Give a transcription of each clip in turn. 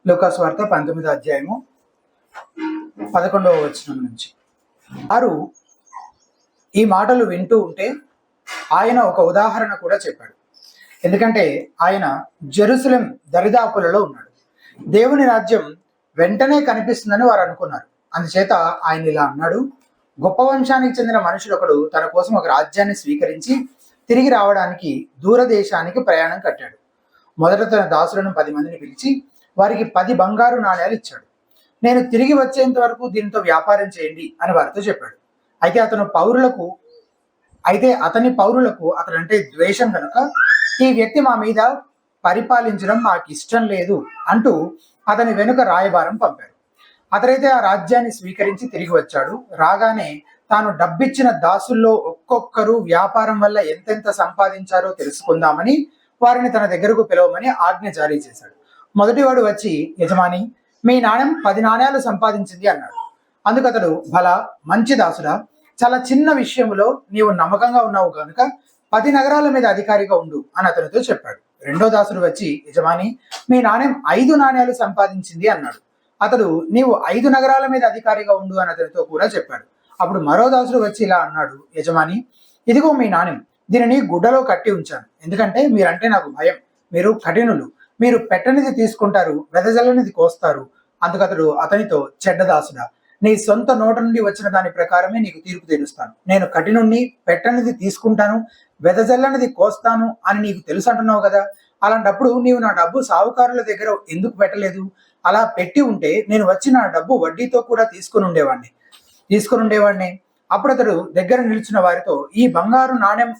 లూకాసు వార్త 19వ అధ్యాయము 11వ వచనం నుంచి. వారు ఈ మాటలు వింటూ ఉంటే ఆయన ఒక ఉదాహరణ కూడా చెప్పాడు. ఎందుకంటే ఆయన జెరూసలేం దరిదాపులలో ఉన్నాడు. దేవుని రాజ్యం వెంటనే కనిపిస్తుందని వారు అనుకున్నారు. అందుచేత ఆయన ఇలా అన్నాడు, గొప్ప వంశానికి చెందిన మనుషుడు ఒకడు తన కోసం ఒక రాజ్యాన్ని స్వీకరించి తిరిగి రావడానికి దూరదేశానికి ప్రయాణం కట్టాడు. మొదట తన దాసులను 10 మందిని పిలిచి వారికి 10 బంగారు నాణ్యాలు ఇచ్చాడు. నేను తిరిగి వచ్చేంత వరకు దీనితో వ్యాపారం చేయండి అని వారితో చెప్పాడు. అయితే అతని పౌరులకు అతనంటే ద్వేషం కనుక ఈ వ్యక్తి మా మీద పరిపాలించడం మాకు ఇష్టం లేదు అంటూ అతని వెనుక రాయబారం పంపారు. అతనైతే ఆ రాజ్యాన్ని స్వీకరించి తిరిగి వచ్చాడు. రాగానే తాను డబ్బిచ్చిన దాసుల్లో ఒక్కొక్కరు వ్యాపారం వల్ల ఎంతెంత సంపాదించారో తెలుసుకుందామని వారిని తన దగ్గరకు పిలవమని ఆజ్ఞ జారీ చేశాడు. మొదటివాడు వచ్చి, యజమాని, మీ నాణ్యం 10 నాణ్యాలు సంపాదించింది అన్నాడు. అందుకు అతడు, భలా మంచి దాసుడా, చాలా చిన్న విషయంలో నీవు నమ్మకంగా ఉన్నావు కనుక 10 నగరాల మీద అధికారిగా ఉండు అని అతనితో చెప్పాడు. రెండో దాసుడు వచ్చి, యజమాని, మీ నాణ్యం 5 నాణ్యాలు సంపాదించింది అన్నాడు. అతడు, నీవు 5 నగరాల మీద అధికారిగా ఉండు అని అతనితో కూడా చెప్పాడు. అప్పుడు మరో దాసుడు వచ్చి ఇలా అన్నాడు, యజమాని, ఇదిగో మీ నాణ్యం, దీనిని గుడ్డలో కట్టి ఉంచాను. ఎందుకంటే మీరంటే నాకు భయం. మీరు కఠినులు, మీరు పెట్టనిది తీసుకుంటారు, వెదజల్లనిది కోస్తారు. అందుకతడు అతనితో, చెడ్డదాసుడా, నీ సొంత నోట నుండి వచ్చిన దాని ప్రకారమే నీకు తీర్పు తీరుస్తాను. నేను కఠినుణ్ణి, పెట్టనిది తీసుకుంటాను, వెదజల్లనిది కోస్తాను అని నీకు తెలుసు అంటున్నావు కదా. అలాంటప్పుడు నీవు నా డబ్బు సావుకారుల దగ్గర ఎందుకు పెట్టలేదు? అలా పెట్టి ఉంటే నేను వచ్చి నా డబ్బు వడ్డీతో కూడా తీసుకుని ఉండేవాడిని. అప్పుడు అతడు దగ్గర నిలిచిన వారితో, ఈ బంగారు నాణ్యం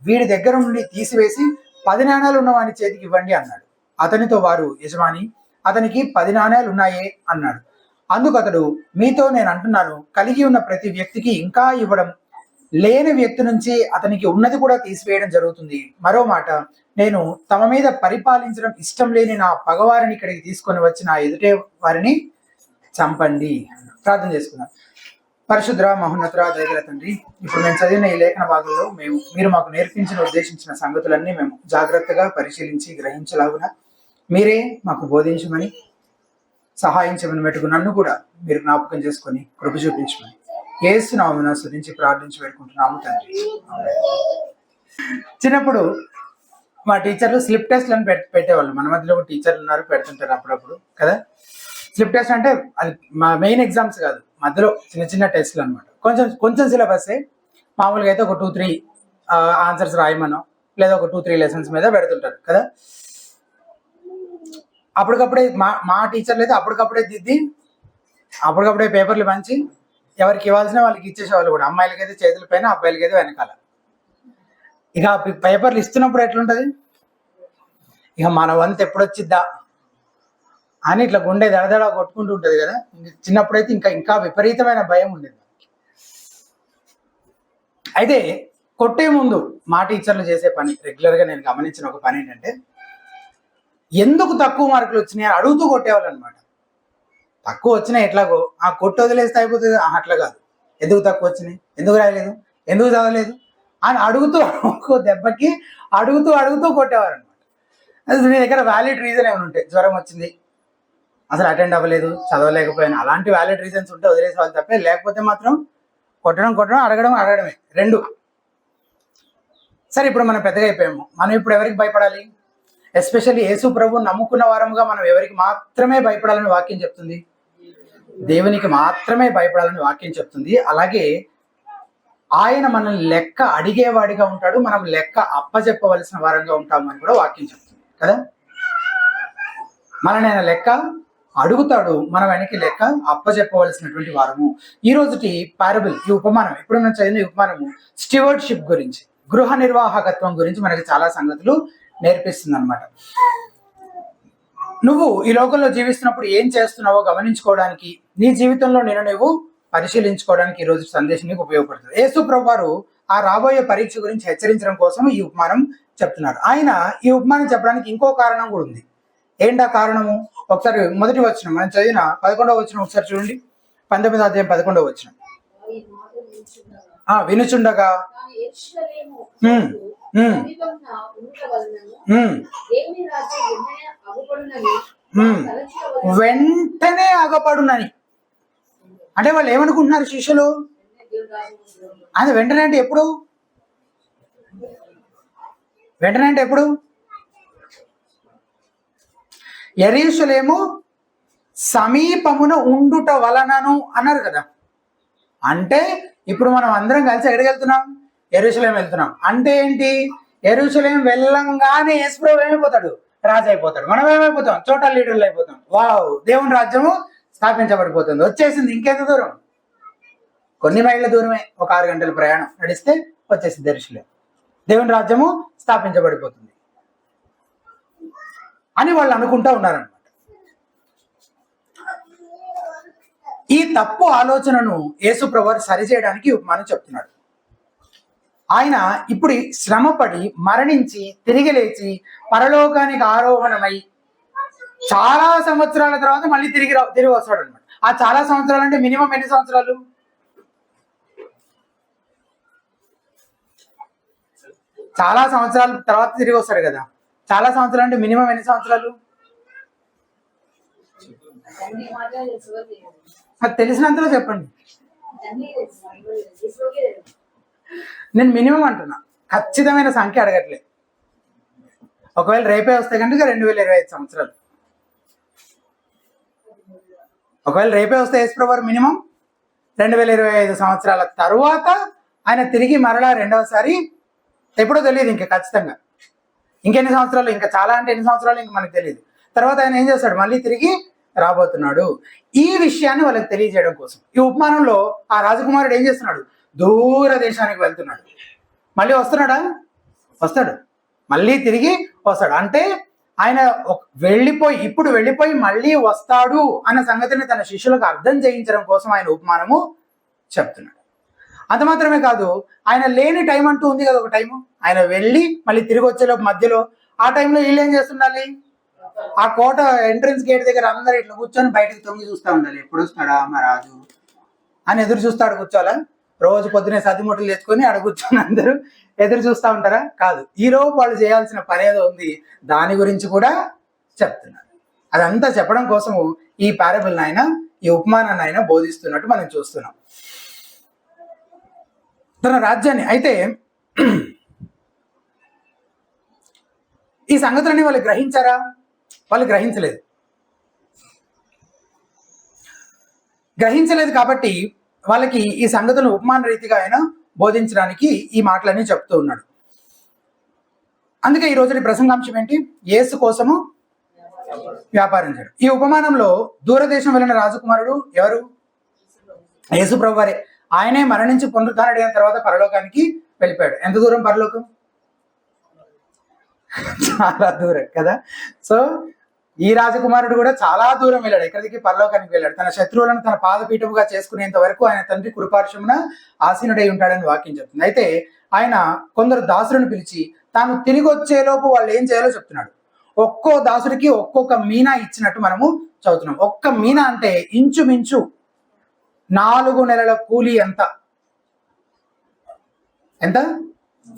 వీడి దగ్గర నుండి తీసివేసి 10 నాణ్యాలు ఉన్న వాని చేతికి ఇవ్వండి అన్నాడు. అతనితో వారు, యజమాని, అతనికి 10 నాణ్యాలు ఉన్నాయే అన్నాడు. అందుకు అతడు, మీతో నేను అంటున్నాను, కలిగి ఉన్న ప్రతి వ్యక్తికి ఇంకా ఇవ్వడం, లేని వ్యక్తి నుంచి అతనికి ఉన్నది కూడా తీసివేయడం జరుగుతుంది. మరో మాట, నేను తమ మీద పరిపాలించడం ఇష్టం లేని నా పగవారిని ఇక్కడికి తీసుకొని వచ్చి నా ఎదుటే వారిని చంపండి. ప్రార్థన చేసుకున్నాం. పరిశుద్ర మహోన్నత దయగల తండ్రి, ఇప్పుడు మేము చదివిన ఈ లేఖన భాగంలో మీరు మాకు నేర్పించిన ఉద్దేశించిన సంగతులన్నీ మేము జాగ్రత్తగా పరిశీలించి గ్రహించలాగున మీరే మాకు బోధించమని, సహాయించమని మెట్టుకు నన్ను కూడా మీరు జ్ఞాపకం చేసుకొని కృప చూపించమని యేసు నామమున స్తుతించి ప్రార్థించి పెట్టుకుంటున్నాము తండ్రి. చిన్నప్పుడు మా టీచర్లు స్లిప్ టెస్ట్లను పెట్టేవాళ్ళు. మన మధ్యలో ఒక టీచర్లు ఉన్నారు, పెడుతుంటారు అప్పుడప్పుడు కదా. స్లిప్ టెస్ట్ అంటే అది మా మెయిన్ ఎగ్జామ్స్ కాదు, మధ్యలో చిన్న చిన్న టెస్ట్లు అనమాట. కొంచెం సిలబస్ మామూలుగా అయితే ఒక 2-3 ఆన్సర్స్ రాయమనో లేదా ఒక 2-3 లెసన్స్ మీద పెడుతుంటారు కదా. అప్పటికప్పుడే మా టీచర్లు అయితే అప్పటికప్పుడే దిద్ది అప్పటికప్పుడే పేపర్లు పంచి ఎవరికి ఇవ్వాల్సిన వాళ్ళకి ఇచ్చేసేవాళ్ళు కూడా. అమ్మాయిలకైతే చేతుల పైన, అబ్బాయిలకైతే వెనకాల. ఇక పేపర్లు ఇస్తున్నప్పుడు ఎట్లుంటది, ఇక మన వంతు ఎప్పుడొచ్చిద్దా అని ఇట్లా గుండె దడదడ కొట్టుకుంటూ ఉంటుంది కదా. చిన్నప్పుడైతే ఇంకా విపరీతమైన భయం ఉండేది. అయితే కొట్టే ముందు మా టీచర్లు చేసే పని, రెగ్యులర్గా నేను గమనించిన ఒక పని ఏంటంటే, ఎందుకు తక్కువ మార్కులు వచ్చినాయి అని అడుగుతూ కొట్టేవాళ్ళు అనమాట. తక్కువ వచ్చినాయి ఎట్లాగో ఆ కొట్టు వదిలేస్తే అయిపోతుంది, అట్లా కాదు. ఎందుకు తక్కువ వచ్చినాయి, ఎందుకు రాయలేదు, ఎందుకు చదవలేదు అని అడుగుతూ ఒక్కో దెబ్బకి అడుగుతూ కొట్టేవారు అనమాట. అది నీ దగ్గర వ్యాలిడ్ రీజన్ ఏమైనా ఉంటే, జ్వరం వచ్చింది, అసలు అటెండ్ అవ్వలేదు, చదవలేకపోయాను, అలాంటి వ్యాలిడ్ రీజన్స్ ఉంటే వదిలేసే వాళ్ళు తప్పే. లేకపోతే మాత్రం కొట్టడం అడగడమే రెండు. సరే, ఇప్పుడు మనం పెద్దగా అయిపోయాము. మనం ఇప్పుడు ఎవరికి భయపడాలి? ఎస్పెషల్లీ యేసు ప్రభు నమ్ముకున్న వారముగా మనం ఎవరికి మాత్రమే భయపడాలని వాక్యం చెప్తుంది? దేవునికి మాత్రమే భయపడాలని వాక్యం చెప్తుంది. అలాగే ఆయన మనల్ని లెక్క అడిగేవాడిగా ఉంటాడు, మనం లెక్క అప్పచెప్పవలసిన వారంగా ఉంటాము అని కూడా వాక్యం చెప్తుంది కదా. మనని ఆయన లెక్క అడుగుతాడు, మనం ఆయనకి లెక్క అప్పచెప్పవలసినటువంటి వారము. ఈ రోజుటి పారబుల్, ఈ ఉపమానం, ఇప్పుడు మనం చదివిన ఈ ఉపమానము స్టివర్డ్షిప్ గురించి, గృహ నిర్వాహకత్వం గురించి మనకి చాలా సంగతులు నేర్పిస్తుంది అనమాట. నువ్వు ఈ లోకంలో జీవిస్తున్నప్పుడు ఏం చేస్తున్నావో గమనించుకోవడానికి, నీ జీవితంలో నువ్వు పరిశీలించుకోవడానికి ఈ రోజు సందేశం నీకు ఉపయోగపడుతుంది. యేసు ప్రభు వారు ఆ రాబోయే పరీక్ష గురించి హెచ్చరించడం కోసం ఈ ఉపమానం చెప్తున్నారు. ఆయన ఈ ఉపమానం చెప్పడానికి ఇంకో కారణం కూడా ఉంది. ఏంటా కారణము? ఒకసారి మొదటి వచనం మనం చదివిన 11వ వచనం ఒకసారి చూడండి. 19వ అధ్యాయం 11వ వచనం. వినుచుండగా వెంటనే అగపడునని. అంటే వాళ్ళు ఏమనుకుంటున్నారు శిష్యులు? అది వెంటనే అంటే ఎప్పుడు? వెంటనే అంటే ఎప్పుడు? యెరూషలేము సమీపమున ఉండుట వలనను అన్నారు కదా. అంటే ఇప్పుడు మనం అందరం కలిసి ఎక్కడికి వెళ్తున్నాం? యెరూషలేం వెళ్తున్నాం. అంటే ఏంటి? యెరూషలేం వెళ్ళంగానే యేసుప్రభు ఏమైపోతాడు? రాజు అయిపోతాడు. మనం ఏమైపోతాం? చోటల్ లీడర్లు అయిపోతాం. వావ్, దేవుని రాజ్యము స్థాపించబడిపోతుంది. వచ్చేసింది. ఇంకెంత దూరం? కొన్ని మైళ్ళ దూరమే. ఒక 6 గంటల ప్రయాణం నడిస్తే వచ్చేసింది యెరూషలేం. దేవుని రాజ్యము స్థాపించబడిపోతుంది అని వాళ్ళు అనుకుంటా ఉన్నారన్నమాట. ఈ తప్పు ఆలోచనను యేసుప్రభు సరిచేయడానికి ఉపమానం చెప్తున్నాడు. ఆయన ఇప్పుడు శ్రమపడి మరణించి తిరిగి లేచి పరలోకానికి ఆరోహణమై చాలా సంవత్సరాల తర్వాత మళ్ళీ తిరిగి వస్తాడు అనమాట. ఆ చాలా సంవత్సరాలు అంటే మినిమం ఎన్ని సంవత్సరాలు? చాలా సంవత్సరాల తర్వాత తిరిగి వస్తాడు కదా. చాలా సంవత్సరాలు అంటే మినిమం ఎన్ని సంవత్సరాలు? అది తెలిసినంతలో చెప్పండి. నేను మినిమం అంటున్నా, ఖచ్చితమైన సంఖ్య అడగట్లే. ఒకవేళ రేపే వస్తే కనుక 2025 సంవత్సరాలు. ఒకవేళ రేపే వస్తే యేసుప్రభు మినిమం 2025 సంవత్సరాల తరువాత ఆయన తిరిగి మరలా రెండవసారి ఎప్పుడో తెలియదు ఇంకా ఖచ్చితంగా. ఇంకెన్ని సంవత్సరాలు, ఇంకా చాలా అంటే ఎన్ని సంవత్సరాలు ఇంకా మనకు తెలియదు. తర్వాత ఆయన ఏం చేస్తాడు? మళ్ళీ తిరిగి రాబోతున్నాడు. ఈ విషయాన్ని వాళ్ళకి తెలియజేయడం కోసం ఈ ఉపమానంలో ఆ రాజకుమారుడు ఏం చేస్తున్నాడు? దూర దేశానికి వెళ్తున్నాడు. మళ్ళీ వస్తున్నాడా? వస్తాడు. మళ్ళీ తిరిగి వస్తాడు. అంటే ఆయన ఇప్పుడు వెళ్ళిపోయి మళ్ళీ వస్తాడు అన్న సంగతిని తన శిష్యులకు అర్థం చేయించడం కోసం ఆయన ఉపమానము చెప్తున్నాడు. అంత మాత్రమే కాదు, ఆయన లేని టైం అంటూ ఉంది కదా, ఒక టైము. ఆయన వెళ్ళి మళ్ళీ తిరిగి వచ్చేలోపు మధ్యలో ఆ టైంలో వీళ్ళు ఏం చేస్తుండాలి? ఆ కోట ఎంట్రన్స్ గేట్ దగ్గర అందరు ఇట్లా కూర్చొని బయటకు తొంగి చూస్తూ ఉండాలి. ఎప్పుడు వస్తాడా మా రాజు అని ఎదురు చూస్తాడు. కూర్చోవాలా? రోజు పొద్దునే సద్దిమూటలు తెచ్చుకొని ఆడ కూర్చొని అందరూ ఎదురు చూస్తూ ఉంటారా? కాదు. ఈరోజు వాళ్ళు చేయాల్సిన పని ఏదో ఉంది, దాని గురించి కూడా చెప్తున్నారు. అదంతా చెప్పడం కోసము ఈ పారబుల్ ఆయన, ఈ ఉపమానాన్ని ఆయన బోధిస్తున్నట్టు మనం చూస్తున్నాం. తన రాజ్యాన్ని అయితే ఈ సంగతులన్నీ వాళ్ళు గ్రహించారా? వాళ్ళు గ్రహించలేదు కాబట్టి వాళ్ళకి ఈ సంగతులను ఉపమాన రీతిగా ఆయన బోధించడానికి ఈ మాటలన్నీ చెప్తూ ఉన్నాడు. అందుకే ఈ రోజు ప్రసంగాంశం ఏంటి? యేసు కోసము వ్యాపారం చేయడం. ఈ ఉపమానంలో దూరదేశం వెళ్ళిన రాజకుమారుడు ఎవరు? యేసు ప్రభు వారే. ఆయనే మరణించి పునరుద్ధానుడైన తర్వాత పరలోకానికి వెళ్ళిపోయాడు. ఎంత దూరం పరలోకం? చాలా దూరం కదా. సో ఈ రాజకుమారుడు కూడా చాలా దూరం వెళ్ళాడు. ఎక్కడికి? పరలోకానికి వెళ్ళాడు. తన శత్రువులను తన పాదపీఠముగా చేసుకునేంత వరకు ఆయన తండ్రి కృపార్శమున ఆసీనుడై ఉంటాడని వాక్యం చెప్తుంది. అయితే ఆయన కొందరు దాసులను పిలిచి తాను తిరిగి వచ్చేలోపు వాళ్ళు ఏం చేయాలో చెప్తున్నాడు. ఒక్కో దాసుడికి ఒక్కొక్క మీనా ఇచ్చినట్టు మనము చదువుతున్నాం. ఒక్క మీనా అంటే ఇంచుమించు 4 నెలల కూలీ. ఎంత?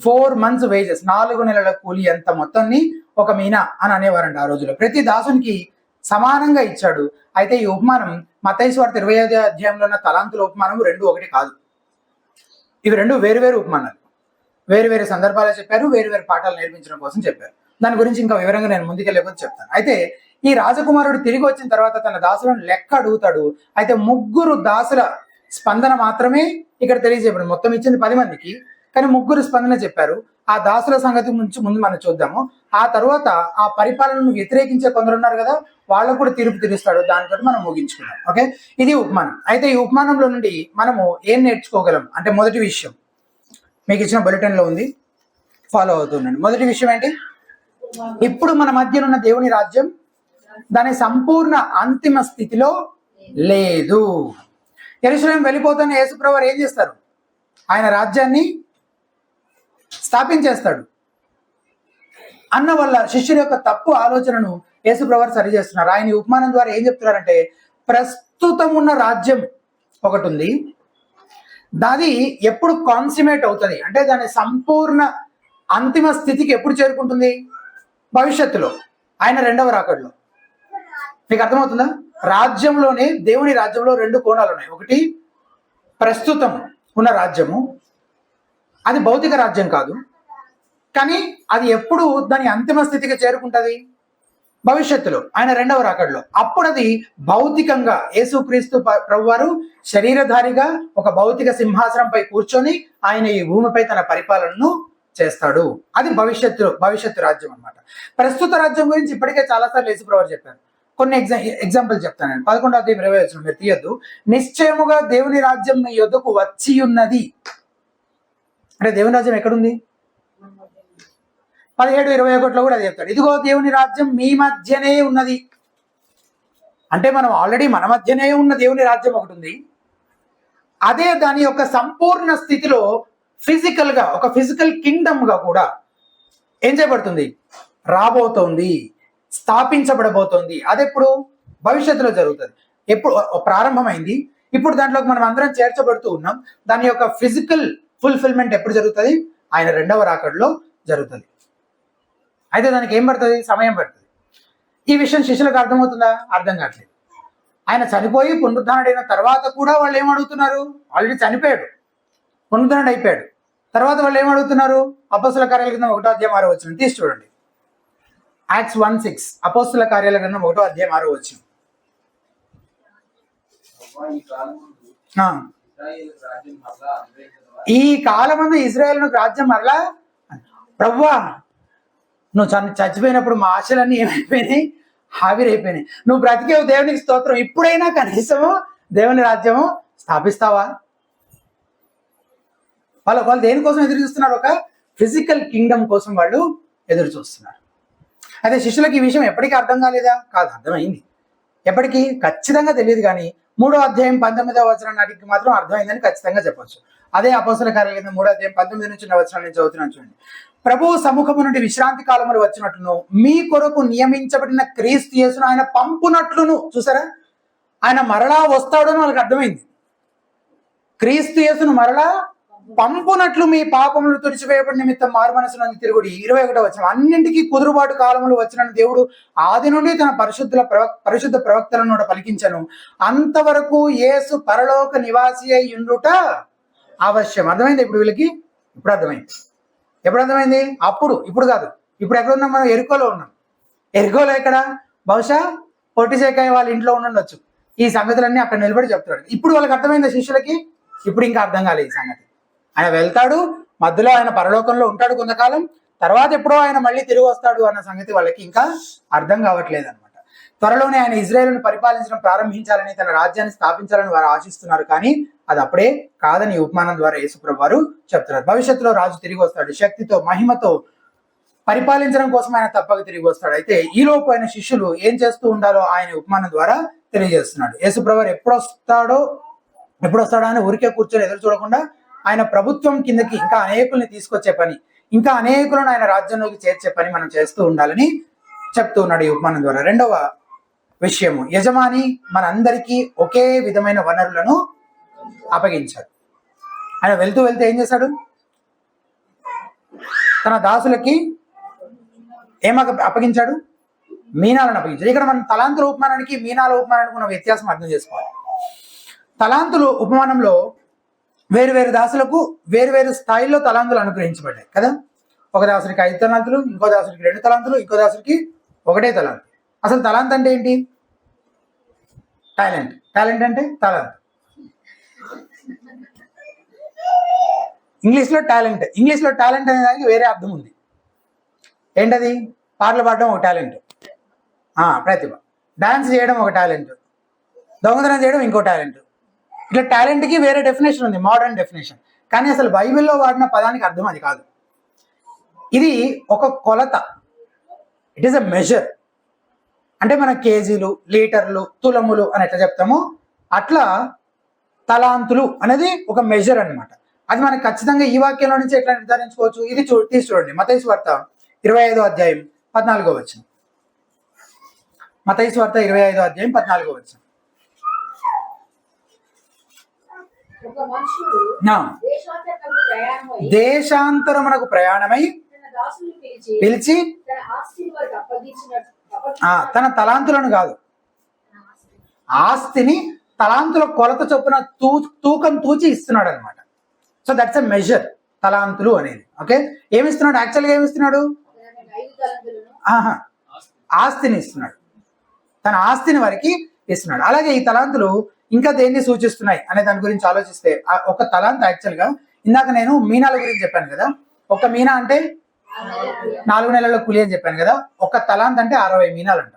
4 months wages. 4 నెలల కూలీ ఎంత మొత్తాన్ని ఒక మీనా అని అనేవారంట ఆ రోజుల్లో. ప్రతి దాసునికి సమానంగా ఇచ్చాడు. అయితే ఈ ఉపమానం మత్తయి సువార్త 25వ అధ్యాయంలో ఉన్న తలాంతుల ఉపమానం 2 ఒకటి కాదు. ఇవి 2 వేరు ఉపమానాలు. వేరు సందర్భాలు చెప్పారు, వేరు పాఠాలు నేర్పించడం కోసం చెప్పారు. దాని గురించి ఇంకా వివరంగా నేను ముందుకెళ్ళకపోతే చెప్తాను. అయితే ఈ రాజకుమారుడు తిరిగి వచ్చిన తర్వాత తన దాసులను లెక్క అడుగుతాడు. అయితే 3 దాసుల స్పందన మాత్రమే ఇక్కడ తెలియజేయబడింది. మొత్తం ఇచ్చింది 10 మందికి, కానీ 3 స్పందన చెప్పారు. ఆ దాసుల సంగతి గురించి ముందు మనం చూద్దాము. ఆ తర్వాత ఆ పరిపాలనను వ్యతిరేకించే కొందరు ఉన్నారు కదా, వాళ్ళకు కూడా తీర్పు తీరుస్తాడు. దానితో మనం ముగించుకున్నాం. ఓకే, ఇది ఉపమానం. అయితే ఈ ఉపమానంలో నుండి మనము ఏం నేర్చుకోగలం అంటే, మొదటి విషయం మీకు ఇచ్చిన బులెటిన్ లో ఉంది, ఫాలో అవుతుండండి. మొదటి విషయం ఏంటి? ఇప్పుడు మన మధ్యనున్న దేవుని రాజ్యం దాని సంపూర్ణ అంతిమ స్థితిలో లేదు. యెరూషలేం వెళ్ళిపోతున్న యేసుప్రభు ఏం చేస్తారు? ఆయన రాజ్యాన్ని స్థాపించేస్తాడు అన్న వల్ల శిష్యుల యొక్క తప్పు ఆలోచనను యేసుప్రభు సరి చేస్తున్నారు. ఆయన ఈ ఉపమానం ద్వారా ఏం చెప్తున్నారంటే, ప్రస్తుతం ఉన్న రాజ్యం ఒకటి ఉంది, దాది ఎప్పుడు కాన్సిమేట్ అవుతుంది అంటే దాని సంపూర్ణ అంతిమ స్థితికి ఎప్పుడు చేరుకుంటుంది? భవిష్యత్తులో, ఆయన రెండవ రాకడలో. మీకు అర్థమవుతుందా? రాజ్యంలోనే, దేవుని రాజ్యంలో రెండు కోణాలు ఉన్నాయి. ఒకటి ప్రస్తుతం ఉన్న రాజ్యము, అది భౌతిక రాజ్యం కాదు, కానీ అది ఎప్పుడు దాని అంతిమ స్థితికి చేరుకుంటది? భవిష్యత్తులో, ఆయన రెండవ రాకడలో. అప్పుడు అది భౌతికంగా యేసుక్రీస్తు ప్రభువారు శరీరధారిగా ఒక భౌతిక సింహాసనంపై కూర్చొని ఆయన ఈ భూమిపై తన పరిపాలనను చేస్తాడు. అది భవిష్యత్తు రాజ్యం అన్నమాట. ప్రస్తుత రాజ్యం గురించి ఇప్పటికే చాలాసార్లు యేసుప్రభువారు చెప్పారు. కొన్ని ఎగ్జాంపుల్ చెప్తాను నేను. 11:20 మీరు తీయద్దు. నిశ్చయముగా దేవుని రాజ్యం మీ యొద్దకు వచ్చి ఉన్నది. అంటే దేవుని రాజ్యం ఎక్కడుంది? 17:21 కూడా అది చెప్తాడు. ఇదిగో దేవుని రాజ్యం మీ మధ్యనే ఉన్నది. అంటే మనం ఆల్రెడీ మన మధ్యనే ఉన్న దేవుని రాజ్యం ఒకటి ఉంది. అదే దాని యొక్క సంపూర్ణ స్థితిలో ఫిజికల్ గా, ఒక ఫిజికల్ కింగ్డమ్ గా కూడా ఏం చేయబడుతుంది? రాబోతోంది, స్థాపించబడబోతోంది. అదెప్పుడు? భవిష్యత్తులో జరుగుతుంది. ఎప్పుడు ప్రారంభమైంది, ఇప్పుడు దాంట్లోకి మనం అందరం చేర్చబడుతూ ఉన్నాం. దాని యొక్క ఫిజికల్ ఫుల్ఫిల్మెంట్ ఎప్పుడు జరుగుతుంది? ఆయన రెండవ రాకడలో జరుగుతుంది. అయితే దానికి ఏం పడుతుంది? సమయం పడుతుంది. ఈ విషయం శిష్యులకు అర్థమవుతుందా? అర్థం కావట్లేదు. ఆయన చనిపోయి పునరుద్ధరణైన తర్వాత కూడా వాళ్ళు ఏం అడుగుతున్నారు? ఆల్రెడీ చనిపోయాడు, పునరుద్ధరణ అయిపోయాడు. తర్వాత వాళ్ళు ఏం అడుగుతున్నారు? అపోస్తుల కార్యాల గ్రంథం 1:6 తీసి చూడండి. యాక్ట్స్ 1:6, అపోస్తుల కార్యాల గ్రంథం 1:6. ఈ కాలమందు ఇజ్రాయేలు రాజ్యం మరలా, ప్రభువా నువ్వు చచ్చిపోయినప్పుడు మా ఆశలన్నీ ఏమైపోయినాయి? ఆవిరైపోయినాయి. నువ్వు బ్రతికేవు, దేవునికి స్తోత్రం. ఇప్పుడైనా కనీసము దేవుని రాజ్యము స్థాపిస్తావా? వాళ్ళు దేనికోసం ఎదురు చూస్తున్నారు? ఒక ఫిజికల్ కింగ్డమ్ కోసం వాళ్ళు ఎదురు చూస్తున్నారు. అయితే శిష్యులకు ఈ విషయం ఎప్పటికీ అర్థం కాలేదా? కాదు, అర్థమైంది. ఎప్పటికీ ఖచ్చితంగా తెలియదు, కానీ 3:19 నాటికి మాత్రం అర్థమైందని ఖచ్చితంగా చెప్పొచ్చు. అదే అపోస్తల కార్యాల గ్రంథం 3:19 నుంచి చదువుతున్నాను చూడండి. ప్రభువు సముఖము నుండి విశ్రాంతి కాలములు వచ్చినట్లును మీ కొరకు నియమించబడిన క్రీస్తు యేసును ఆయన పంపునట్లును. చూసారా? ఆయన మరలా వస్తాడు అని వాళ్ళకి అర్థమైంది. క్రీస్తు యేసును మరలా పంపునట్లు మీ పాపములు తుడిచివేయబడి నిమిత్తం మారు మనసునందు తిరుగుడి. 21 అన్నింటికీ కుదురుబాటు కాలములు వచ్చిన దేవుడు ఆది నుండి తన పరిశుద్ధ ప్రవక్తలను పలికించను. అంతవరకు యేసు పరలోక నివాసి అయి ఉండుట అవశ్యం. అర్థమైంది ఇప్పుడు వీళ్ళకి? ఇప్పుడు అర్థమైంది. ఎప్పుడు అర్థమైంది? అప్పుడు, ఇప్పుడు కాదు. ఇప్పుడు ఎక్కడ ఉన్నాం మనం? ఎరుకోలో ఉన్నాం. ఎరుకోలో ఎక్కడ? బహుశా పొట్టిసేకాయ వాళ్ళ ఇంట్లో ఉండొచ్చు. ఈ సంగతులన్నీ అక్కడ నిలబడి చెప్తాడు. ఇప్పుడు వాళ్ళకి అర్థమైంది శిష్యులకి? ఇప్పుడు ఇంకా అర్థం కాలేదు ఈ సంగతి. ఆయన వెళ్తాడు, మధ్యలో ఆయన పరలోకంలో ఉంటాడు కొంతకాలం, తర్వాత ఎప్పుడో ఆయన మళ్ళీ తిరిగి వస్తాడు అన్న సంగతి వాళ్ళకి ఇంకా అర్థం కావట్లేదు అనమాట. త్వరలోనే ఆయన ఇజ్రాయేలును పరిపాలించడం ప్రారంభించాలని, తన రాజ్యాన్ని స్థాపించాలని వారు ఆశిస్తున్నారు. కానీ అది అప్పుడే కాదని ఉపమానం ద్వారా యేసుప్రభువు వారు చెప్తున్నారు. భవిష్యత్తులో రాజు తిరిగి వస్తాడు, శక్తితో మహిమతో పరిపాలించడం కోసం ఆయన తప్పక తిరిగి వస్తాడు. అయితే ఈలోపు ఆయన శిష్యులు ఏం చేస్తూ ఉండాలో ఆయన ఉపమానం ద్వారా తెలియజేస్తున్నాడు. యేసుప్రభువు వారు ఎప్పుడు వస్తాడో అని ఊరికే కూర్చొని ఎదురు చూడకుండా ఆయన ప్రభుత్వం కిందకి ఇంకా అనేకుల్ని తీసుకొచ్చే పని, ఇంకా అనేకులను ఆయన రాజ్యంలోకి చేర్చే పని మనం చేస్తూ ఉండాలని చెప్తూ ఉన్నాడు ఈ ఉపమానం ద్వారా. రెండవ విషయము, యజమాని మనందరికీ ఒకే విధమైన వనరులను అప్పగించాడు. ఆయన వెళ్తూ ఏం చేశాడు? తన దాసులకి అప్పగించాడు? మీనాలను అప్పగించాడు. ఇక్కడ మనం తలాంతుల ఉపమానానికి మీనాల ఉపమానానికి ఉన్న వ్యత్యాసం అర్థం చేసుకోవాలి. తలాంతులు ఉపమానంలో వేరు దాసులకు వేరు స్థాయిలో తలాంతులు అనుగ్రహించబడ్డాయి కదా. ఒక దాసుడికి 5 తలాంతులు, ఇంకో దాసుడికి 2 తలాంతులు, ఇంకో దాసుడికి 1 తలాంతు. అసలు తలాంత్ అంటే ఏంటి? టాలెంట్ అంటే తలాంత్. ఇంగ్లీష్లో టాలెంట్ అనే దానికి వేరే అర్థం ఉంది. ఏంటది? పాటలు పాడడం ఒక టాలెంట్, ప్రతిభ. డాన్స్ చేయడం ఒక టాలెంట్, దొంగతనం చేయడం ఇంకో టాలెంట్. ఇట్లా టాలెంట్కి వేరే డెఫినేషన్ ఉంది, మోడర్న్ డెఫినేషన్. కానీ అసలు బైబిల్లో వాడిన పదానికి అర్థం అది కాదు. ఇది ఒక కొలత, ఇట్ ఈస్ ఎ మెజర్. అంటే మన కేజీలు, లీటర్లు, తులములు అని ఎట్లా చెప్తామో అట్లా తలాంతులు అనేది ఒక మెజర్ అన్నమాట. అది మనకి ఖచ్చితంగా ఈ వాక్యంలో నుంచి ఎట్లా నిర్ధారించుకోవచ్చు? ఇది తీసి చూడండి. మత్తయి సువార్త 25:14. మత్తయి సువార్త 25:14. దేశాంతరమునకు ప్రయాణమై పిలిచి తన తలాంతులను కాదు, ఆస్తిని తలాంతుల కొలత చొప్పున తూకం తూచి ఇస్తున్నాడు అనమాట. సో దట్స్ ఎ మెజర్ తలాంతులు అనేది. ఓకే, ఏమిస్తున్నాడు యాక్చువల్గా? ఏమిస్తున్నాడు? ఆస్తిని ఇస్తున్నాడు, తన ఆస్తిని వారికి ఇస్తున్నాడు. అలాగే ఈ తలాంతులు ఇంకా దేన్ని సూచిస్తున్నాయి అనే దాని గురించి ఆలోచిస్తే, ఒక తలాంత్ యాక్చువల్గా ఇందాక నేను మీనాల గురించి చెప్పాను కదా. ఒక మీనా అంటే 4 నెలల కూలి అని చెప్పాను కదా. ఒక తలాంత్ అంటే 60 మీనాలు అంట.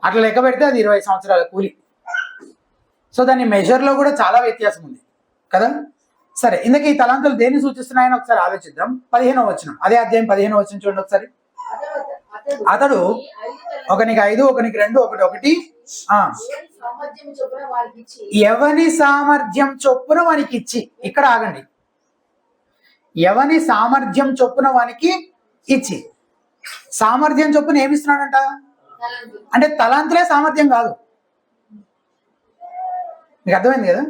అట్లా లెక్క పెడితే అది 20 సంవత్సరాల కూలి. సో దాని మెజర్లో కూడా చాలా వ్యత్యాసం ఉంది కదా. సరే, ఇందుకే ఈ తలాంతులు దేన్ని సూచిస్తున్నాయని ఒకసారి ఆలోచిద్దాం. 15వ వచనం, అదే అధ్యాయం 15వ వచనం చూడండి ఒకసారి. అతడు ఒకనికి 5, ఒకనికి 2, ఒకటి 1, ఎవని సామర్థ్యం చొప్పున వానికి ఇచ్చి. ఇక్కడ ఆగండి, ఎవని సామర్థ్యం చొప్పున వానికి ఇచ్చి. సామర్థ్యం చొప్పున ఏమిస్తున్నాడంట అంటే తలాంతులే సామర్థ్యం కాదు. మీకు అర్థమైంది కదా,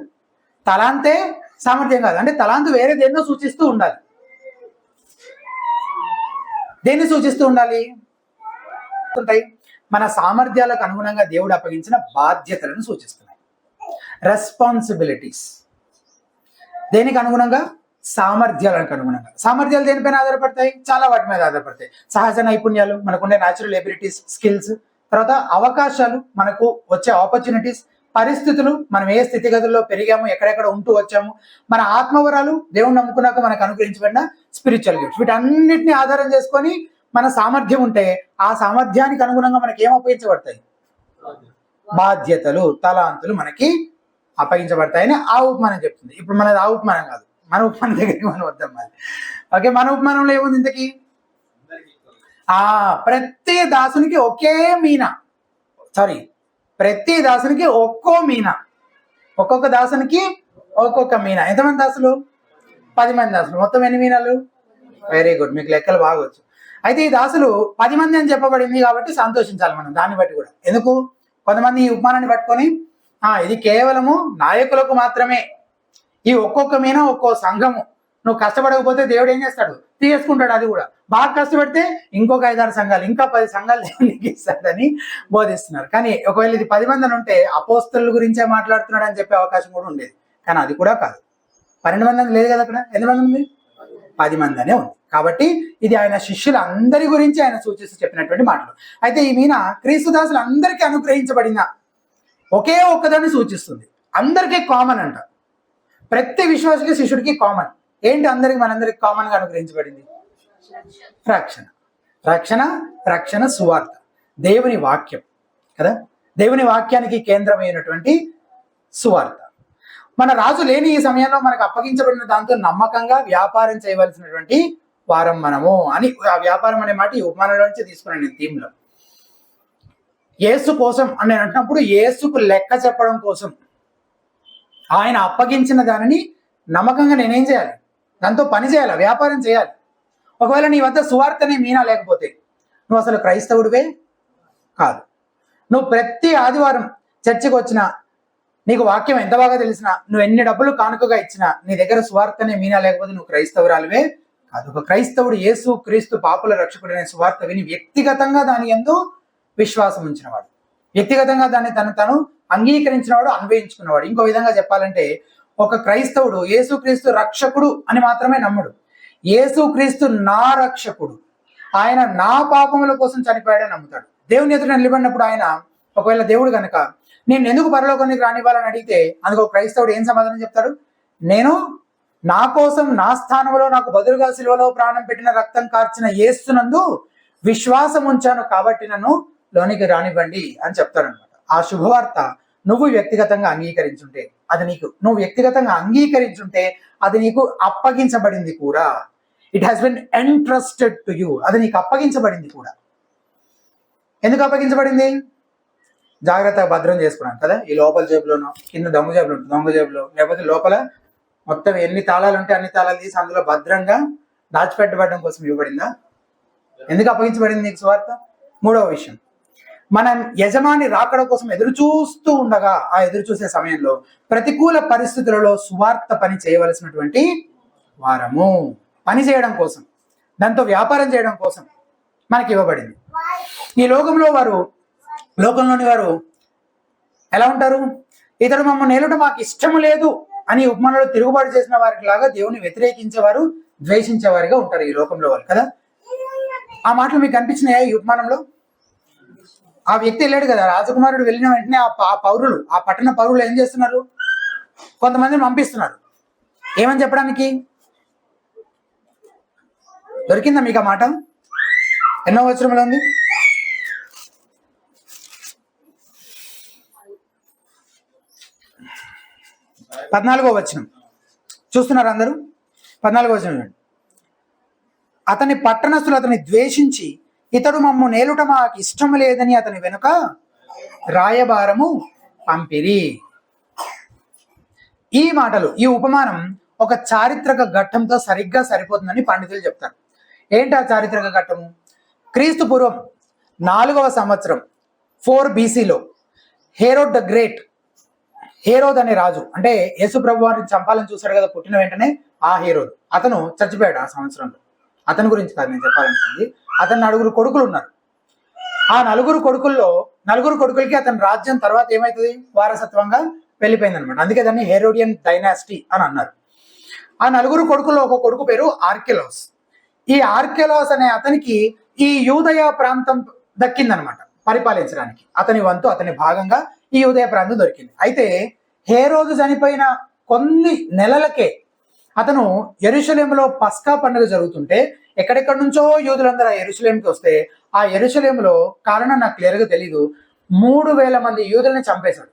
తలాంతే సామర్థ్యం కాదు. అంటే తలాంతు వేరే దేన్నో సూచిస్తూ ఉండాలి. దేన్ని సూచిస్తూ ఉండాలి? మన సామర్థ్యాలకు అనుగుణంగా దేవుడు అప్పగించిన బాధ్యతలను సూచిస్తున్నాయి. రెస్పాన్సిబిలిటీస్ దేనికి అనుగుణంగా? సామర్థ్యాలకు అనుగుణంగా. సామర్థ్యాలు దేనిపైన ఆధారపడతాయి? చాలా వాటి మీద ఆధారపడతాయి. సహజ నైపుణ్యాలు, మనకుండే న్యాచురల్ ఎబిలిటీస్, స్కిల్స్, తర్వాత అవకాశాలు, మనకు వచ్చే ఆపర్చునిటీస్, పరిస్థితులు, మనం ఏ స్థితిగతుల్లో పెరిగాము, ఎక్కడెక్కడ ఉంటూ వచ్చాము, మన ఆత్మవరాలు, దేవుణ్ణి నమ్ముకున్నాక మనకు అనుగ్రహించబడిన స్పిరిచువల్ గిఫ్ట్స్, వీటన్నిటిని ఆధారం చేసుకొని మన సామర్థ్యం ఉంటే ఆ సామర్థ్యానికి అనుగుణంగా మనకి ఏం అప్పగించబడతాయి? బాధ్యతలు, తలాంతులు మనకి అప్పగించబడతాయని ఆ ఉపమానం చెప్తుంది. ఇప్పుడు మనది ఆ ఉపమానం కాదు, మన ఉపమానం దగ్గరికి మనం వద్దాం మరి. ఓకే, మన ఉపమానంలో ఏముంది ఇంతకీ? ప్రతి దాసునికి ఒకే మీనా, ప్రతి దాసునికి ఒక్కో మీనా, ఒక్కొక్క దాసునికి ఒక్కొక్క మీనా. ఎంతమంది దాసులు? 10 మంది దాసులు. మొత్తం ఎన్ని మీనాలు? వెరీ గుడ్, మీకు లెక్కలు బాగొచ్చు. అయితే ఈ దాసులు 10 మంది అని చెప్పబడింది కాబట్టి సంతోషించాలి మనం దాన్ని బట్టి కూడా. ఎందుకు? కొంతమంది ఈ ఉపమానాన్ని పట్టుకొని ఇది కేవలము నాయకులకు మాత్రమే, ఈ ఒక్కొక్క మీన ఒక్కో సంఘము, నువ్వు కష్టపడకపోతే దేవుడు ఏం చేస్తాడు? తీసుకుంటాడు. అది కూడా బాగా కష్టపడితే ఇంకొక 5-6 సంఘాలు, ఇంకా 10 సంఘాలు దేవునికి ఇస్తాడని బోధిస్తున్నారు. కానీ ఒకవేళ ఇది 10 మంది అని ఉంటే అపోస్తలుల గురించే మాట్లాడుతున్నాడు అని చెప్పే అవకాశం కూడా ఉండేది. కానీ అది కూడా కాదు. 12 మంది అని లేదు కదా అక్కడ. ఎన్ని మంది ఉంది? 10 మంది అనే ఉంది. కాబట్టి ఇది ఆయన శిష్యులందరి గురించి ఆయన సూచిస్తూ చెప్పినటువంటి మాటలు. అయితే ఈ మీన క్రీస్తు దాసులు అందరికీ అనుగ్రహించబడిన ఒకే ఒక్కదాన్ని సూచిస్తుంది. అందరికీ కామన్ అంట. ప్రతి విశ్వాసకి శిష్యుడికి కామన్. ఏంటి అందరికి? మనందరికి కామన్ గా అనుగ్రహించబడింది రక్షణ. రక్షణ, రక్షణ సువార్త, దేవుని వాక్యం కదా. దేవుని వాక్యానికి కేంద్రమైనటువంటి సువార్త. మన రాజు లేని ఈ సమయంలో మనకు అప్పగించబడిన దాంతో నమ్మకంగా వ్యాపారం చేయవలసినటువంటి వారం మనము అని, ఆ వ్యాపారం అనే మాట ఈ ఉపమానంలో నుంచి తీసుకున్నాను నేను థీమ్లో. యేసు కోసం అని నేను అంటున్నప్పుడు యేసుకు లెక్క చెప్పడం కోసం ఆయన అప్పగించిన దానిని నమ్మకంగా నేనేం చేయాలి? దాంతో పని చేయాలి, వ్యాపారం చేయాలి. ఒకవేళ నీ వద్ద సువార్తనే మీనా లేకపోతే నువ్వు అసలు క్రైస్తవుడివే కాదు. నువ్వు ప్రతి ఆదివారం చర్చికి వచ్చినా, నీకు వాక్యం ఎంత బాగా తెలిసినా, నువ్వు ఎన్ని డబ్బులు కానుకగా ఇచ్చినా, నీ దగ్గర సువార్తనే మీనా లేకపోతే నువ్వు క్రైస్తవురాలివే కాదు. ఒక క్రైస్తవుడు యేసు క్రీస్తు పాపుల రక్షకుడనే సువార్త విని వ్యక్తిగతంగా దాని యందు విశ్వాసం ఉంచినవాడు, వ్యక్తిగతంగా దాన్ని తను అంగీకరించినవాడు, అన్వయించుకున్నవాడు. ఇంకో విధంగా చెప్పాలంటే ఒక క్రైస్తవుడు యేసుక్రీస్తు రక్షకుడు అని మాత్రమే నమ్మడు. యేసుక్రీస్తు నా రక్షకుడు, ఆయన నా పాపముల కోసం చనిపోయాడని నమ్ముతాడు. దేవుని ఎదుట నిలబడినప్పుడు ఆయన, ఒకవేళ దేవుడు కనుక నేను ఎందుకు పరలోకానికి రానివ్వాలని అడిగితే అందుకు క్రైస్తవుడు ఏం సమాధానం చెప్తాడు? నేను నా కోసం, నా స్థానంలో నాకు బదులుగా సిలువలో ప్రాణం పెట్టిన, రక్తం కార్చిన యేసునందు విశ్వాసం ఉంచాను కాబట్టి నన్ను లోనికి రానివ్వండి అని చెప్తాడనమాట. ఆ శుభవార్త నువ్వు వ్యక్తిగతంగా అంగీకరించుంటే, అది నీకు, నువ్వు వ్యక్తిగతంగా అంగీకరించుంటే అది నీకు అప్పగించబడింది కూడా. It has been entrusted to you. అది నీకు అప్పగించబడింది కూడా. ఎందుకు అప్పగించబడింది? జాగ్రత్తగా భద్రం చేసుకున్నాను కదా. ఈ లోపల జేబులోనో, కింద దొంగ జేబులో, దొంగ జేబులో, లేకపోతే లోపల మొత్తం ఎన్ని తాళాలు ఉంటే అన్ని తాళాలు తీసి అందులో భద్రంగా దాచిపెట్టబడడం కోసం ఇవ్వబడిందా? ఎందుకు అప్పగించబడింది నీకు సువార్త? మూడవ విషయం, మనం యజమాని రాకడ కోసం ఎదురు చూస్తూ ఉండగా, ఆ ఎదురు చూసే సమయంలో ప్రతికూల పరిస్థితులలో సువార్త పని చేయవలసినటువంటి వారము, పని చేయడం కోసం, దాంతో వ్యాపారం చేయడం కోసం మనకి ఇవ్వబడింది. ఈ లోకంలోని వారు ఎలా ఉంటారు? ఇతడు మమ్మల్ని ఏలుట మాకు ఇష్టం లేదు అని ఉపమానంలో తిరుగుబాటు చేసిన వారికి లాగా దేవుని వ్యతిరేకించేవారు, ద్వేషించేవారిగా ఉంటారు ఈ లోకంలో వాళ్ళు కదా. ఆ మాటలు మీకు కనిపించినాయా ఈ ఉపమానంలో? ఆ వ్యక్తి వెళ్ళాడు కదా, రాజకుమారుడు వెళ్ళిన వెంటనే ఆ పౌరులు, ఆ పట్టణ పౌరులు ఏం చేస్తున్నారు? కొంతమందిని పంపిస్తున్నారు. ఏమని చెప్పడానికి? దొరికిందా మీకు ఆ మాట? ఎన్నో వచనంలో ఉంది? 14వ వచనం చూస్తున్నారు అందరూ? 14వ వచనం. అతని పట్టణస్థులు అతని ద్వేషించి ఇతడు మమ్ము నేలుట మాకు ఇష్టం లేదని అతని వెనుక రాయబారము పంపిరి. ఈ మాటలు, ఈ ఉపమానం ఒక చారిత్రక ఘట్టంతో సరిగ్గా సరిపోతుందని పండితులు చెప్తారు. ఏంటి ఆ చారిత్రక ఘట్టము? క్రీస్తు పూర్వం 4వ సంవత్సరం 4 BCలో హేరోడ్ ద గ్రేట్, హేరోద్ అనే రాజు, అంటే యేసు ప్రభు వారిని చంపాలని చూశాడు కదా పుట్టిన వెంటనే, ఆ హేరోద్ అతను చచ్చిపోయాడు ఆ సంవత్సరంలో. అతని గురించి కాదు నేను చెప్పాలనుకుంది. అతని 9 కొడుకులు ఉన్నారు. ఆ 9 కొడుకుల్లో 9 కొడుకులకి అతని రాజ్యం తర్వాత ఏమవుతుంది? వారసత్వంగా వెళ్ళిపోయింది అనమాట. అందుకే దాన్ని హెరోడియన్ డైనాసిటీ అని అన్నారు. ఆ 9 కొడుకుల్లో ఒక కొడుకు పేరు ఆర్కెలోస్. ఈ ఆర్కెలోస్ అనే అతనికి ఈ యూదయ ప్రాంతం దక్కిందనమాట పరిపాలించడానికి. అతని వంతు, అతని భాగంగా ఈ యూదయ ప్రాంతం దొరికింది. అయితే హేరోదు చనిపోయిన కొన్ని నెలలకే అతను యెరూషలేములో పస్కా పండుగ జరుగుతుంటే ఎక్కడెక్కడి నుంచో యూదులందరూ ఆ యెరూషలేంకి వస్తే ఆ యెరూషలేములో కారణం నాకు క్లియర్గా తెలీదు, 3000 మంది యూదుల్ని చంపేశాడు.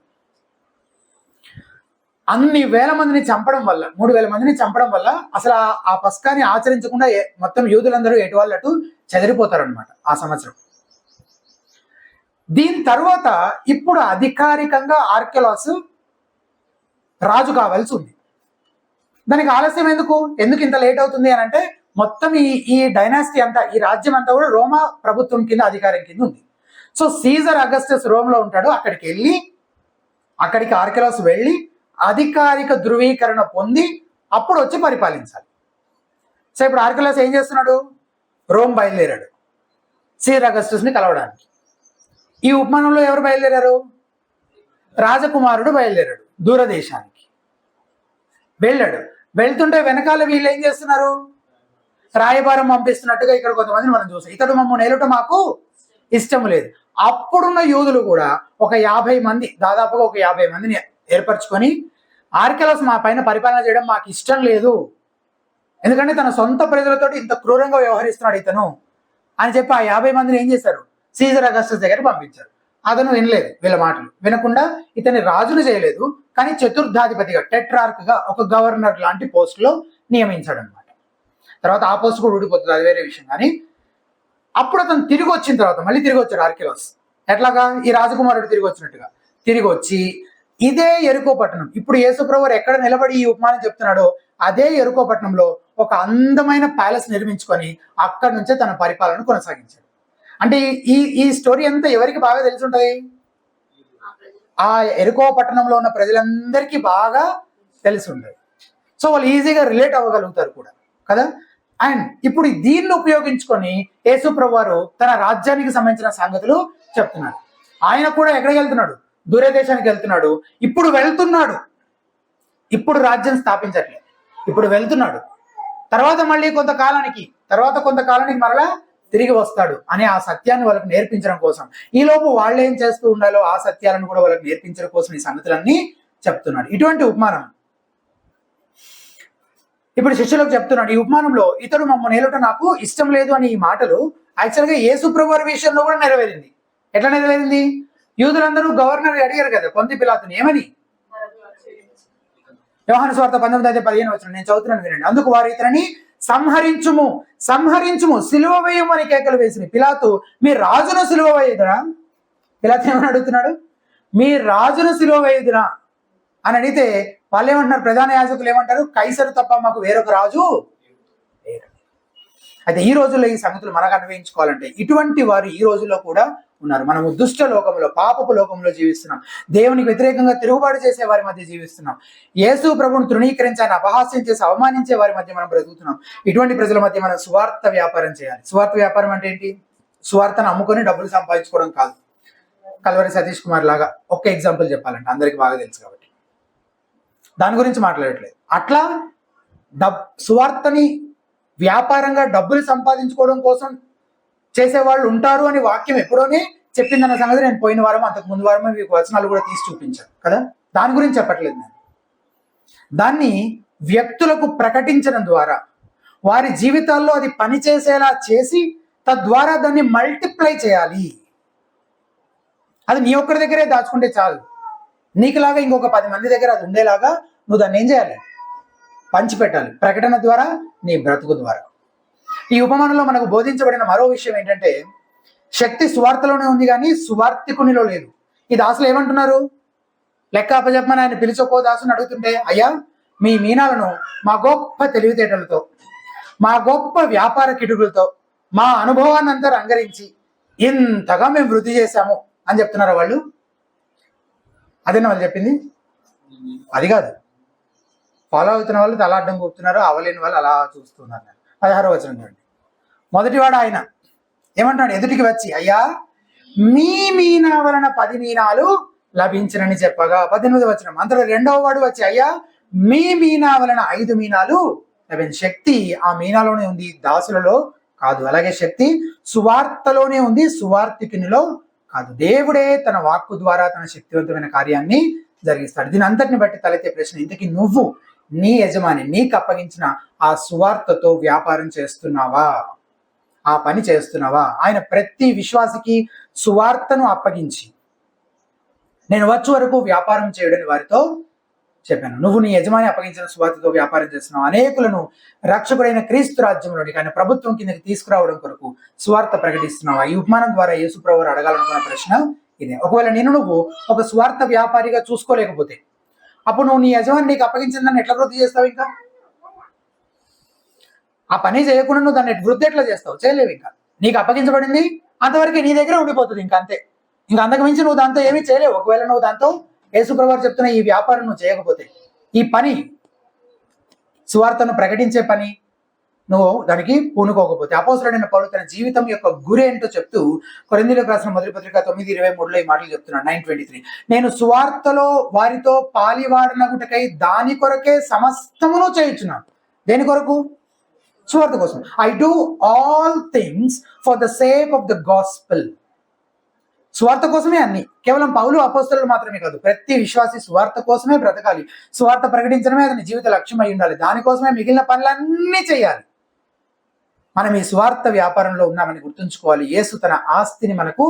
అన్ని వేల మందిని చంపడం వల్ల, 3000 మందిని చంపడం వల్ల అసలు ఆ పస్కాని ఆచరించకుండా మొత్తం యూదులందరూ ఎటు వాళ్ళు అటు చెదిరిపోతారు అనమాట ఆ సంవత్సరం. దీని తర్వాత ఇప్పుడు అధికారికంగా ఆర్కెలాస్ రాజు కావాల్సి ఉంది. దానికి ఆలస్యం ఎందుకు ఇంత లేట్ అవుతుంది అని అంటే, మొత్తం ఈ డైనాసిటీ అంతా, ఈ రాజ్యం అంతా కూడా రోమా ప్రభుత్వం కింద, అధికారం కింద ఉంది. సో సీజర్ అగస్టస్ రోమ్లో ఉంటాడు. అక్కడికి ఆర్కెలాస్ వెళ్ళి అధికారిక ధృవీకరణ పొంది అప్పుడు వచ్చి పరిపాలించాలి. సో ఇప్పుడు ఆర్కెలాస్ ఏం చేస్తున్నాడు? రోమ్ బయలుదేరాడు సీజర్ అగస్టస్ని కలవడానికి. ఈ ఉపమానంలో ఎవరు బయలుదేరారు? రాజకుమారుడు బయలుదేరాడు దూరదేశానికి వెళ్ళాడు. వెళ్తుంటే వెనకాల వీళ్ళు ఏం చేస్తున్నారు? రాయబారం పంపిస్తున్నట్టుగా ఇక్కడ కొంతమందిని మనం చూసాం. ఇతడు మమ్మల్ని నేలుట మాకు ఇష్టం లేదు. అప్పుడున్న యూదులు కూడా ఒక 50 మంది, దాదాపుగా ఒక 50 మందిని ఏర్పరచుకొని, ఆర్కెలాస్ మా పైన పరిపాలన చేయడం మాకు ఇష్టం లేదు, ఎందుకంటే తన సొంత ప్రజలతో ఇంత క్రూరంగా వ్యవహరిస్తున్నాడు ఇతను అని చెప్పి ఆ 50 మందిని ఏం చేశారు? సీజర్ అగస్టస్ దగ్గర పంపించారు. అతను వినలేదు, వీళ్ళ మాటలు వినకుండా ఇతని రాజును చేయలేదు, కానీ చతుర్థాధిపతిగా, టెట్రార్క్గా, ఒక గవర్నర్ లాంటి పోస్టులో నియమించాడు అనమాట. తర్వాత ఆ పోస్ట్ కూడా ఊడిపోతుంది, అది వేరే విషయం. కానీ అప్పుడు అతను తిరిగి వచ్చిన తర్వాత మళ్ళీ తిరిగి వచ్చాడు ఆర్కెలాస్. ఎట్లాగా? ఈ రాజకుమారుడు తిరిగి వచ్చినట్టుగా తిరిగి వచ్చి ఇదే యెరికో పట్టణం, ఇప్పుడు యేసుప్రభువు ఎక్కడ నిలబడి ఈ ఉపమానం చెప్తున్నాడో అదే యెరికో పట్టణంలో ఒక అందమైన ప్యాలెస్ నిర్మించుకొని అక్కడి నుంచే తన పరిపాలన కొనసాగించాడు. అంటే ఈ స్టోరీ అంతా ఎవరికి బాగా తెలిసి ఉంటుంది? ఆ యెరికో పట్టణంలో ఉన్న ప్రజలందరికీ బాగా తెలిసి ఉంటుంది. సో వాళ్ళు ఈజీగా రిలేట్ అవ్వగలుగుతారు కూడా కదా. అండ్ ఇప్పుడు దీన్ని ఉపయోగించుకొని యేసుప్రభువు వారు తన రాజ్యానికి సంబంధించిన సంగతులు చెప్తున్నాడు. ఆయన కూడా ఎక్కడికి వెళ్తున్నాడు? దూరదేశానికి వెళ్తున్నాడు. ఇప్పుడు రాజ్యం స్థాపించట్లేదు, ఇప్పుడు వెళ్తున్నాడు. తర్వాత మళ్ళీ కొంతకాలానికి మరలా తిరిగి వస్తాడు అనే ఆ సత్యాన్ని వాళ్ళకి నేర్పించడం కోసం, ఈలోపు వాళ్ళు ఏం చేస్తూ ఉండాలో ఆ సత్యాలను కూడా వాళ్ళకి నేర్పించడం కోసం ఈ సంగతులన్నీ చెప్తున్నాడు. ఇటువంటి ఉపమానం ఇప్పుడు శిష్యులకు చెప్తున్నాడు. ఈ ఉపమానంలో ఇతడు మమ్మల్ని నేలుట నాకు ఇష్టం లేదు అని ఈ మాటలు యాక్చువల్గా యేసుప్రభువు వారి విషయంలో కూడా నెరవేరింది. ఎట్లా నెరవేరింది? యూదులందరూ గవర్నర్ అడిగారు కదా పొంతి పిలాతుని, ఏమని? యోహాను సువార్త 19:15 నేను చదువుతున్నాను, వినండి. అందుకు వారు ఇతనిని సంహరించుము, సిలువ వేయము అని కేకలు వేసింది. పిలాతు, మీ రాజును సిలువ వేయుదురా? పిలాతు ఏమని అడుగుతున్నాడు? మీ రాజును సిలువ వేయుదురా అని అడిగితే వాళ్ళు ఏమంటున్నారు? ప్రధాన యాజకులు ఏమంటారు? కైసరు తప్ప మాకు వేరొక రాజు లేరు. అయితే ఈ రోజుల్లో ఈ సంగతులు మనకు అన్వయించుకోవాలంటే ఇటువంటి వారు ఈ రోజుల్లో కూడా ఉన్నారు. మనము దుష్ట లోకంలో, పాపపు లోకంలో జీవిస్తున్నాం. దేవునికి వ్యతిరేకంగా తిరుగుబాటు చేసే వారి మధ్య జీవిస్తున్నాం. యేసు ప్రభువును తృణీకరించి ఆయన అపహాస్యం చేసి అవమానించే వారి మధ్య మనం బ్రతుకుతున్నాం. ఇటువంటి ప్రజల మధ్య మనం సువార్త వ్యాపారం చేయాలి. సువార్త వ్యాపారం అంటే ఏంటి? సువార్తను అమ్ముకొని డబ్బులు సంపాదించుకోవడం కాదు. కల్వరి సతీష్ కుమార్ లాగా ఒక్క ఎగ్జాంపుల్ చెప్పాలంటే అందరికి బాగా తెలుసు కాబట్టి దాని గురించి మాట్లాడట్లేదు. అట్లా సువార్తని వ్యాపారంగా డబ్బులు సంపాదించుకోవడం కోసం చేసేవాళ్ళు ఉంటారు అని వాక్యం ఎప్పుడోనే చెప్పిందన్న సంగతి నేను పోయిన వారం అంతకు ముందు వారం మీకు వచనాలు కూడా తీసి చూపించాను కదా. దాని గురించి చెప్పట్లేదు నేను. దాన్ని వ్యక్తులకు ప్రకటించడం ద్వారా వారి జీవితాల్లో అది పనిచేసేలా చేసి తద్వారా దాన్ని మల్టిప్లై చేయాలి. అది నీ ఒక్కడి దగ్గరే దాచుకుంటే చాలు. నీకులాగా ఇంకొక 10 మంది దగ్గర అది ఉండేలాగా నువ్వు దాన్ని ఏం చేయాలి? పంచిపెట్టాలి. ప్రకటన ద్వారా, నీ బ్రతుకు ద్వారా. ఈ ఉపమానంలో మనకు బోధించబడిన మరో విషయం ఏంటంటే శక్తి సువార్తలోనే ఉంది కానీ సువార్తికునిలో లేదు. ఈ దాసులు ఏమంటున్నారు? లెక్క అప్పచెప్పమని ఆయన పిలిచొక్కో దాసుని అడుగుతుంటే, అయ్యా మీ మీనాలను మా గొప్ప తెలివితేటలతో, మా గొప్ప వ్యాపార కిటుకులతో, మా అనుభవాన్ని అంతా రంగరించి ఇంతగా మేము వృద్ధి చేశాము అని చెప్తున్నారు వాళ్ళు. అదేనా వాళ్ళు చెప్పింది? అది కాదు. ఫాలో అవుతున్న వాళ్ళు తల అడ్డం కూపుతున్నారు, అవలేని వాళ్ళు అలా చూస్తున్నారు. 16వ వచనం చూడండి. మొదటివాడు ఆయన ఏమంటున్నాడు? ఎదుటికి వచ్చి, అయ్యా మీ మీనా వలన 10 మీనాలు లభించనని చెప్పగా. 18వ వచనం. అంతలో రెండవ వాడు వచ్చి, అయ్యా మీ మీనా వలన 5 మీనాలు లభించిన. శక్తి ఆ మీనాలోనే ఉంది, దాసులలో కాదు. అలాగే శక్తి సువార్తలోనే ఉంది, సువార్తికునిలో కాదు. దేవుడే తన వాక్కు ద్వారా తన శక్తివంతమైన కార్యాన్ని జరిగిస్తాడు. దీని అంతటిని బట్టి తలెత్తే ప్రశ్న, ఇంతకీ నువ్వు నీ యజమాని నీకు అప్పగించిన ఆ సువార్తతో వ్యాపారం చేస్తున్నావా? ఆ పని చేస్తున్నావా? ఆయన ప్రతి విశ్వాసికి సువార్తను అప్పగించి నేను వచ్చే వరకు వ్యాపారం చేయడని వారితో చెప్పాను. నువ్వు నీ యజమాని అప్పగించిన సువార్తతో వ్యాపారం చేస్తున్నావు. అనేకులను రక్షకుడైన క్రీస్తు రాజ్యంలోనికి ఆయన ప్రభుత్వం కిందకి తీసుకురావడం కొరకు సువార్త ప్రకటిస్తున్నావా? ఈ ఉపమానం ద్వారా యేసుప్రభువు అడగాలనుకున్న ప్రశ్న ఇదే. ఒకవేళ నువ్వు ఒక స్వార్థ వ్యాపారిగా చూసుకోలేకపోతే అప్పుడు నువ్వు నీ యజమాని నీకు అప్పగించిందని ఎట్లా వృద్ధి చేస్తావు? ఇంకా ఆ పని చేయకుండా నువ్వు దాన్ని వృద్ధి ఎట్లా చేస్తావు? చేయలేవు. ఇంకా నీకు అప్పగించబడింది అంతవరకు నీ దగ్గర ఉండిపోతుంది. ఇంకా అంతే. ఇంకా అంతకు మించి నువ్వు దాంతో ఏమీ చేయలేవు. ఒకవేళ నువ్వు దాంతో యేసుప్రభువు చెప్తున్న ఈ వ్యాపారం నువ్వు చేయకపోతే, ఈ పని సువార్తను ప్రకటించే పని నువ్వు దానికి పూనుకోకపోతే. అపోస్తలుడైన పౌలు తన జీవితం యొక్క గురి ఏంటో చెప్తూ కొరింథీయులకు రాసిన మొదటి పత్రిక 9:23 ఈ మాటలు చెప్తున్నాడు. 9:23 నేను సువార్తలో వారితో పాలివాడనగుటకై దాని కొరకే సమస్తమును చేయుచున్నాను. దేని కొరకు? సువార్త కోసం. I do all things for the sake of the gospel. సువార్త కోసమే అన్ని. కేవలం పౌలు అపోస్తలులు మాత్రమే కాదు, ప్రతి విశ్వాసి సువార్త కోసమే బ్రతకాలి. సువార్త ప్రకటించడమే అతని జీవిత లక్ష్యం అయి ఉండాలి. దానికోసమే మిగిలిన పనులన్నీ చేయాలి. మనం ఈ స్వార్థ వ్యాపారంలో ఉన్నామని గుర్తుంచుకోవాలి. యేసు తన ఆస్తిని మనకు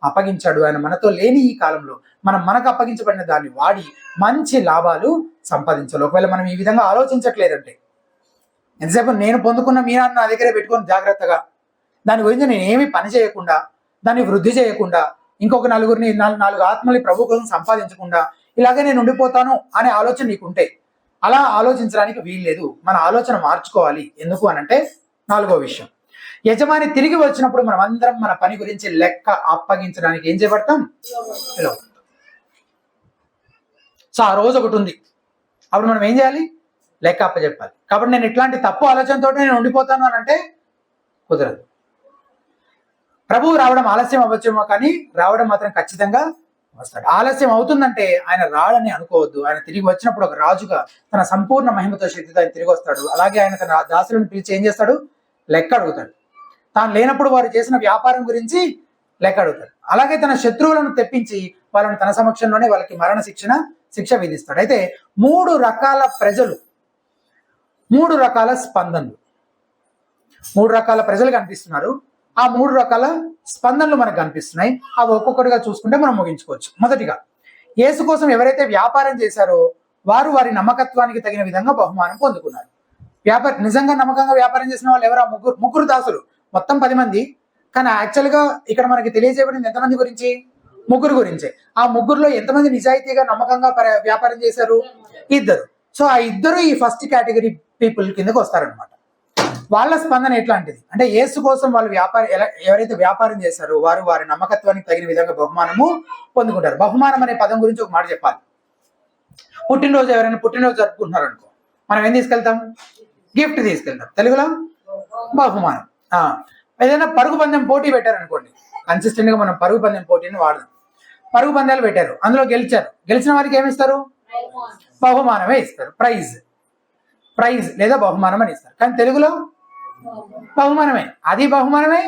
అప్పగించాడు. ఆయన మనతో లేని ఈ కాలంలో మనకు అప్పగించబడిన దాన్ని వాడి మంచి లాభాలు సంపాదించాలి. ఒకవేళ మనం ఈ విధంగా ఆలోచించట్లేదంటే, ఎంతసేపు నేను పొందుకున్న మీనాన్ని నా దగ్గరే పెట్టుకొని జాగ్రత్తగా దాని గురించి నేను ఏమీ పని చేయకుండా, దాన్ని వృద్ధి చేయకుండా, ఇంకొక నలుగురిని 4 ఆత్మల్ని ప్రభు కోసం సంపాదించకుండా ఇలాగే నేను ఉండిపోతాను అనే ఆలోచన నీకుంటే అలా ఆలోచించడానికి వీల్లేదు. మన ఆలోచన మార్చుకోవాలి. ఎందుకు అనంటే, 4వ విషయం, యజమాని తిరిగి వచ్చినప్పుడు మనం అందరం మన పని గురించి లెక్క అప్పగించడానికి ఏం చేయబడతాం? సో ఆ రోజు ఒకటి ఉంది. అప్పుడు మనం ఏం చేయాలి? లెక్క అప్పచెప్పాలి. కాబట్టి నేను ఇట్లాంటి తప్పు ఆలోచనతో నేను ఉండిపోతాను అని అంటే కుదరదు. ప్రభువు రావడం ఆలస్యం అవ్వచ్చేమో, కానీ రావడం మాత్రం ఖచ్చితంగా వస్తాడు. ఆలస్యం అవుతుందంటే ఆయన రాడని అనుకోవద్దు. ఆయన తిరిగి వచ్చినప్పుడు ఒక రాజుగా తన సంపూర్ణ మహిమతో శక్తితో ఆయన తిరిగి వస్తాడు. అలాగే ఆయన తన దాసులను పిలిచి ఏం చేస్తాడు? లెక్క అడుగుతాడు. తాను లేనప్పుడు వారు చేసిన వ్యాపారం గురించి లెక్క అడుగుతాడు. అలాగే తన శత్రువులను తెప్పించి వాళ్ళని తన సమక్షంలోనే వాళ్ళకి మరణ శిక్ష విధిస్తాడు. అయితే 3 రకాల ప్రజలు, 3 రకాల స్పందనలు, 3 రకాల ప్రజలు కనిపిస్తున్నారు. ఆ 3 రకాల స్పందనలు మనకు కనిపిస్తున్నాయి. అవి ఒక్కొక్కటిగా చూసుకుంటే మనం ముగించుకోవచ్చు. మొదటిగా, యేసు కోసం ఎవరైతే వ్యాపారం చేశారో వారు వారి నమ్మకత్వానికి తగిన విధంగా బహుమానం పొందుకున్నారు. నిజంగా నమ్మకంగా వ్యాపారం చేసిన వాళ్ళు ఎవరు? ముగ్గురు దాసులు. మొత్తం 10 మంది. కానీ యాక్చువల్గా ఇక్కడ మనకి తెలియజేయబడింది ఎంతమంది గురించి? 3 గురించే. ఆ 3లో ఎంతమంది నిజాయితీగా నమ్మకంగా వ్యాపారం చేశారు? 2. సో ఆ 2 ఈ ఫస్ట్ కేటగిరీ పీపుల్ కిందకి వస్తారనమాట. వాళ్ళ స్పందన ఎట్లాంటిది అంటే, యేసు కోసం వాళ్ళు ఎవరైతే వ్యాపారం చేశారో వారు వారి నమ్మకత్వానికి తగిన విధంగా బహుమానము పొందుకుంటారు. బహుమానం అనే పదం గురించి ఒక మాట చెప్పాలి. పుట్టినరోజు ఎవరైనా పుట్టినరోజు జరుపుకుంటున్నారు అనుకో, మనం ఏం తీసుకెళ్తాం? గిఫ్ట్ తీసుకెళ్తాం. తెలుగులో బహుమానం. ఏదైనా పరుగు పందెం పోటీ పెట్టారనుకోండి, కన్సిస్టెంట్ గా మనం పరుగు పందెం పోటీని వాడదాం. పరుగు పందాలు పెట్టారు, అందులో గెలిచారు, గెలిచిన వారికి ఏమిస్తారు? బహుమానమే ఇస్తారు, ప్రైజ్ లేదా బహుమానం అని ఇస్తారు. కానీ తెలుగులో బహుమానమే, అది బహుమానమే,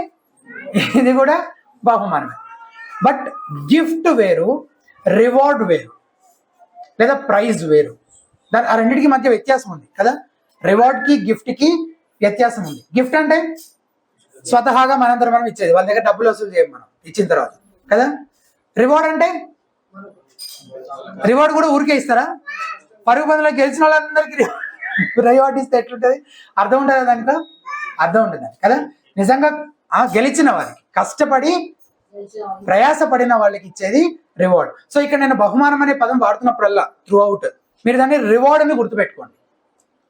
ఇది కూడా బహుమానమే. బట్ గిఫ్ట్ వేరు, రివార్డ్ వేరు, లేదా ప్రైజ్ వేరు. దాని ఆ రెండింటికి మధ్య వ్యత్యాసం ఉంది కదా. రివార్డ్ కి గిఫ్ట్ కి వ్యత్యాసం ఉంది. గిఫ్ట్ అంటే స్వతహాగా మనందరం మనం ఇచ్చేది, వాళ్ళ దగ్గర డబ్బులు వసూలు చేయం మనం ఇచ్చిన తర్వాత కదా. రివార్డ్ అంటే రివార్డ్ కూడా ఊరికే ఇస్తారా? పరుగు పందులో గెలిచిన వాళ్ళందరికీ రివార్డ్ ఇస్తే ఎట్లుంటది? అర్థం ఉంటుంది దానితో, అర్థం ఉంటుంది కదా. నిజంగా గెలిచిన వారికి, కష్టపడి ప్రయాసపడిన వాళ్ళకి ఇచ్చేది రివార్డ్. సో ఇక్కడ నేను బహుమానం అనే పదం వాడుతున్నప్పుడల్లా త్రూ అవుట్ మీరు దాన్ని రివార్డ్ అని గుర్తుపెట్టుకోండి,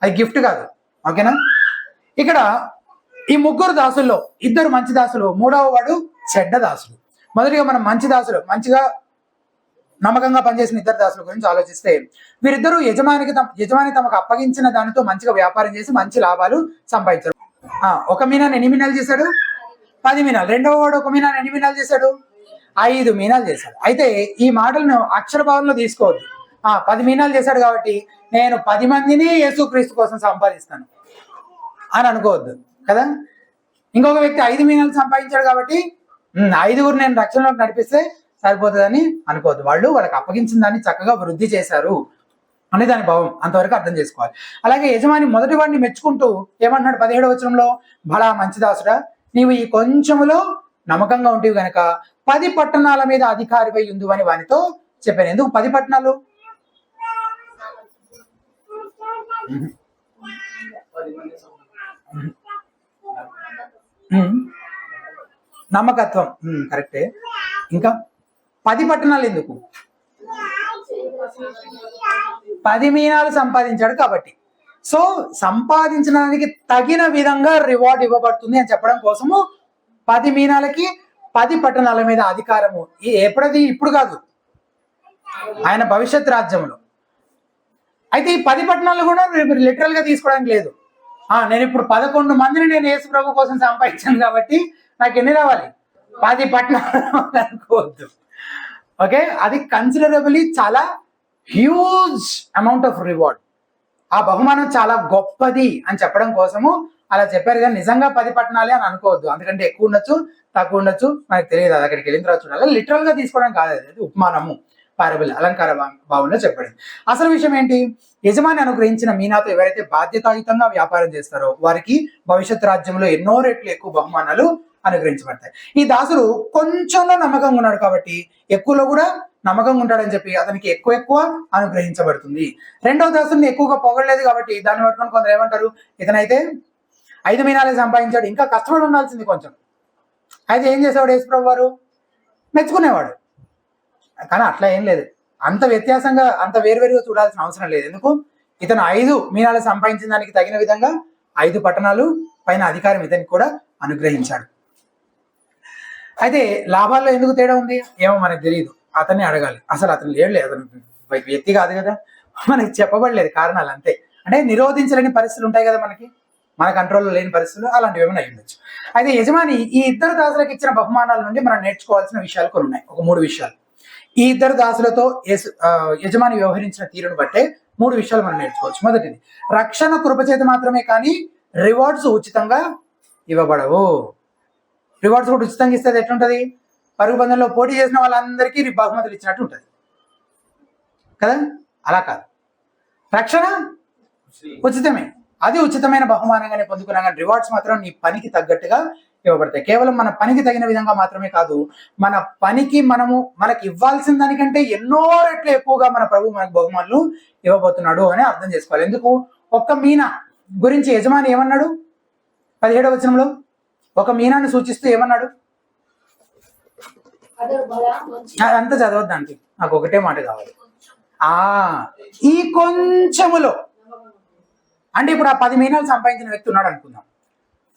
అది గిఫ్ట్ కాదు. ఓకేనా? ఇక్కడ ఈ ముగ్గురు దాసుల్లో ఇద్దరు మంచి దాసులు, మూడవ వాడు చెడ్డ దాసుడు. మొదటిగా మనం మంచి దాసులు, మంచిగా నమ్మకంగా పనిచేసిన ఇద్దరు దాసుల గురించి ఆలోచిస్తే, వీరిద్దరూ యజమాని తమకు అప్పగించిన దానితో మంచిగా వ్యాపారం చేసి మంచి లాభాలు సంపాదించారు. ఒక మీనాన్ని ఎన్ని మీనాలు చేశాడు? 10 మీనాలు. రెండవ వాడు ఒక మీనాన్ని ఎన్ని మీనాలు చేశాడు? 5 మీనాలు చేశాడు. అయితే ఈ మాటలను అక్షర భావంలో తీసుకోవద్దు. 10 మీనాలు చేశాడు కాబట్టి నేను 10 మందిని యేసుక్రీస్తు కోసం సంపాదిస్తాను అని అనుకోవద్దు కదా. ఇంకొక వ్యక్తి 5 మీనాలు సంపాదించాడు కాబట్టి 5గురు నేను రక్షణలోకి నడిపిస్తే సరిపోతుందని అనుకోవద్దు. వాళ్ళకి అప్పగించిన దాన్ని చక్కగా వృద్ధి చేశారు అనే దాని భావం, అంతవరకు అర్థం చేసుకోవాలి. అలాగే యజమాని మొదటి వాడిని మెచ్చుకుంటూ ఏమంటున్నాడు 17వ వచనంలో? బలా మంచి దాసుడా, నీవు ఈ కొంచెములో నమ్మకంగా ఉంటివి గనక 10 పట్టణాల మీద అధికారిపై ఉండు అని వానితో చెప్పాను. ఎందుకు 10 పట్టణాలు? నమ్మకత్వం కరెక్టే. ఇంకా 10 పట్టణాలు ఎందుకు? 10 మీనాలు సంపాదించాడు కాబట్టి. సో సంపాదించడానికి తగిన విధంగా రివార్డ్ ఇవ్వబడుతుంది అని చెప్పడం కోసము 10 మీనాలకి 10 పట్టణాల మీద అధికారము. ఎప్పుడది? ఇప్పుడు కాదు, ఆయన భవిష్యత్ రాజ్యంలో. అయితే ఈ 10 పట్టణాలు కూడా లిటరల్ గా తీసుకోవడానికి లేదు. నేను ఇప్పుడు 11 మందిని నేను యేసు ప్రభు కోసం సంపాదించాను కాబట్టి నాకు ఎన్ని రావాలి? 10 పట్టణాలు అనుకోవద్దు. ఓకే, అది కన్సిడరబుల్లీ చాలా హ్యూజ్ అమౌంట్ ఆఫ్ రివార్డ్. ఆ బహుమానం చాలా గొప్పది అని చెప్పడం కోసము అలా చెప్పారు, కానీ నిజంగా 10 పట్టణాలే అని అనుకోవద్దు. అందుకంటే ఎక్కువ ఉండొచ్చు, తక్కువ ఉండొచ్చు, మనకు తెలియదు. అది అక్కడికి వెళ్ళిన తర్వాత చూడాలి. లిటరల్ గా తీసుకోవడం కాదు, అది ఉపమానము, పారబుల్, అలంకార భావంలో చెప్పండి. అసలు విషయం ఏంటి? యజమాని అనుగ్రహించిన మీనాతో ఎవరైతే బాధ్యతాయుతంగా వ్యాపారం చేస్తారో వారికి భవిష్యత్ రాజ్యంలో ఎన్నో రెట్లు ఎక్కువ బహుమానాలు అనుగ్రహించబడతాయి. ఈ దాసుడు కొంచెంలో నమ్మకంగా ఉన్నాడు కాబట్టి ఎక్కువలో కూడా నమ్మకంగా ఉంటాడని చెప్పి అతనికి ఎక్కువ అనుగ్రహించబడుతుంది. రెండవ దాసుని ఎక్కువగా పొగడలేదు కాబట్టి దాన్ని పట్టుకొని కొందరు ఏమంటారు, ఇతనైతే 5 మీనాలే సంపాదించాడు, ఇంకా కష్టపడి ఉండాల్సింది కొంచెం. అయితే ఏం చేసేవాడు యేసుప్రభు వారు? మెచ్చుకునేవాడు. కానీ అట్లా ఏం లేదు, అంత వ్యత్యాసంగా అంత వేరువేరుగా చూడాల్సిన అవసరం లేదు. ఎందుకు? ఇతను 5 మీనాలు సంపాదించిన దానికి తగిన విధంగా 5 పట్టణాలు పైన అధికారం ఇతనికి కూడా అనుగ్రహించాడు. అయితే లాభాల్లో ఎందుకు తేడా ఉంది ఏమో మనకు తెలియదు, అతన్ని అడగాలి. అసలు అతను లేడులే, అతను వ్యక్తి కాదు కదా, మనకి చెప్పబడలేదు కారణాలు అంతే. అంటే నిరోధించలేని పరిస్థితులు ఉంటాయి కదా మన కంట్రోల్లో లేని పరిస్థితులు, అలాంటివి ఏమైనా అయి ఉండొచ్చు. అయితే యజమాని ఈ ఇద్దరు దాసులకు ఇచ్చిన బహుమానాల నుండి మనం నేర్చుకోవాల్సిన విషయాలు కొన్ని ఉన్నాయి, ఒక 3 విషయాలు. ఈ ఇద్దరు దాసులతో యజమాని వ్యవహరించిన తీరును బట్టే 3 విషయాలు మనం నేర్చుకోవచ్చు. మొదటిది, రక్షణ కృపచేత మాత్రమే కానీ రివార్డ్స్ ఉచితంగా ఇవ్వబడవు. రివార్డ్స్ కూడా ఉచితంగా ఇస్తే ఎట్లుంటది? పరుగు పందెంలో పోటీ చేసిన వాళ్ళందరికీ బహుమతులు ఇచ్చినట్టు ఉంటుంది కదా. అలా కాదు, రక్షణ ఉచితమే, అది ఉచితమైన బహుమానంగానే పొందుకున్నా కానీ రివార్డ్స్ మాత్రం నీ పనికి తగ్గట్టుగా ఇవ్వబడతాయి. కేవలం మన పనికి తగిన విధంగా మాత్రమే కాదు, మన పనికి మనకి ఇవ్వాల్సిన దానికంటే ఎన్నో రెట్లు ఎక్కువగా మన ప్రభు మనకు బహుమానులు ఇవ్వబోతున్నాడు అని అర్థం చేసుకోవాలి. ఎందుకు? ఒక్క మీనా గురించి యజమాని ఏమన్నాడు? 17వ వచనంలో ఒక మీనాన్ని సూచిస్తూ ఏమన్నాడు? అదంతా చదవద్దానికి, నాకు ఒకటే మాట కావాలి. ఈ కొంచెములో అంటే ఇప్పుడు ఆ 10 మీనాలు సంపాదించిన వ్యక్తి ఉన్నాడు అనుకుందాం.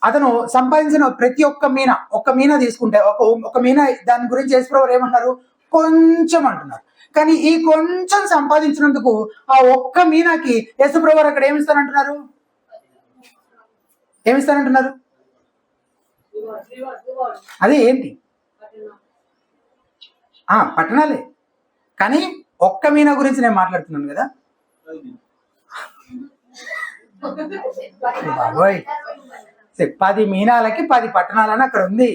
అతను సంపాదించిన ప్రతి ఒక్క మీనా తీసుకుంటే ఒక మీనా దాని గురించి యేసుప్రభు ఏమంటారు? కొంచెం అంటున్నారు. కానీ ఈ కొంచెం సంపాదించినందుకు ఆ ఒక్క మీనాకి యేసుప్రభు అక్కడ ఏమిస్తానంటున్నారు? అది ఏంటి? పట్టణాలే, కానీ ఒక్క మీనా గురించి నేను మాట్లాడుతున్నాను కదా. బాబోయ్, 10 మీనాలకి 10 పట్టణాలని అక్కడ ఉంది.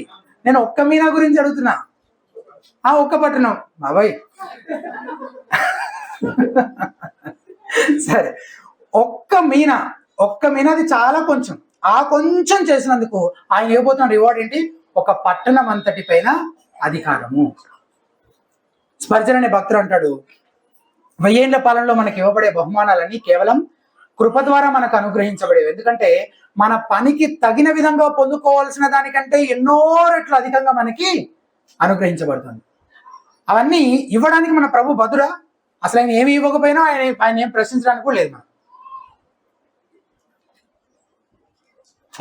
నేను ఒక్క మీనా గురించి అడుగుతున్నా. ఒక్క పట్టణం బాబోయ్. సరే, ఒక్క మీనాది చాలా కొంచెం. ఆ కొంచెం చేసినందుకు ఆయన ఇవ్వబోతున్న రివార్డ్ ఏంటి? ఒక పట్టణం అంతటి పైన అధికారము. స్పర్జన్ అనే భక్తుడు అంటాడు, 1000 ఏళ్ల పాలనలో మనకి ఇవ్వబడే బహుమానాలన్నీ కేవలం కృప ద్వారా మనకు అనుగ్రహించబడేవి. ఎందుకంటే మన పనికి తగిన విధంగా పొందుకోవాల్సిన దానికంటే ఎన్నో రెట్లు అధికంగా మనకి అనుగ్రహించబడుతుంది. అవన్నీ ఇవ్వడానికి మన ప్రభు బదురా? అసలు ఆయన ఏమి ఇవ్వకపోయినా ఆయన ఏం ప్రశ్నించడానికి కూడా లేదు మనం.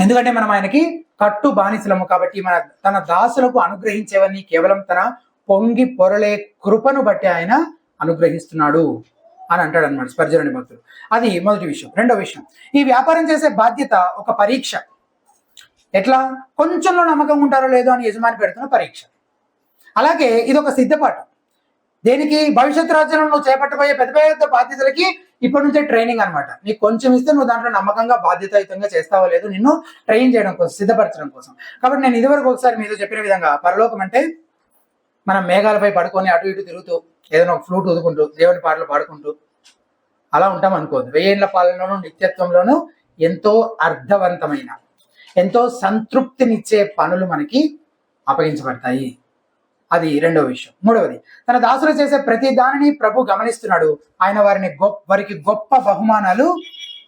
ఎందుకంటే మనం ఆయనకి కట్టు బానిసలము కాబట్టి తన దాసులకు అనుగ్రహించేవన్నీ కేవలం తన పొంగి పొరలే కృపను బట్టి ఆయన అనుగ్రహిస్తున్నాడు అని అంటాడు అనమాట స్పర్జన్ అనే భక్తుడు. అది మొదటి విషయం. రెండో విషయం, ఈ వ్యాపారం చేసే బాధ్యత ఒక పరీక్ష. ఎట్లా? కొంచెంలో నమ్మకం ఉంటారో లేదో అని యజమాని పెడుతున్న పరీక్ష. అలాగే ఇది ఒక సిద్ధపాటు. దేనికి? భవిష్యత్ రాజ్యంలో నువ్వు చేపట్టబోయే పెద్ద పెద్ద బాధ్యతలకి ఇప్పటి నుంచే ట్రైనింగ్ అనమాట. నీకు కొంచెం ఇస్తే నువ్వు దాంట్లో నమ్మకంగా బాధ్యతాయుతంగా చేస్తావో లేదు నిన్ను ట్రైన్ చేయడం కోసం, సిద్ధపరచడం కోసం. కాబట్టి నేను ఇదివరకు ఒకసారి మీతో చెప్పిన విధంగా పరలోకం అంటే మనం మేఘాలపై పడుకొని అటు ఇటు తిరుగుతూ ఏదైనా ఒక ఫ్లూట్ ఊదుకుంటూ దేవుని పాటలు పాడుకుంటూ అలా ఉంటాం అనుకోదు. 1000 ఏళ్ల పాలనలోనూ నిత్యత్వంలోనూ ఎంతో అర్థవంతమైన, ఎంతో సంతృప్తినిచ్చే పనులు మనకి అప్పగించబడతాయి. అది రెండవ విషయం. మూడవది, తన దాసులు చేసే ప్రతి దానిని ప్రభు గమనిస్తున్నాడు. ఆయన వారికి గొప్ప బహుమానాలు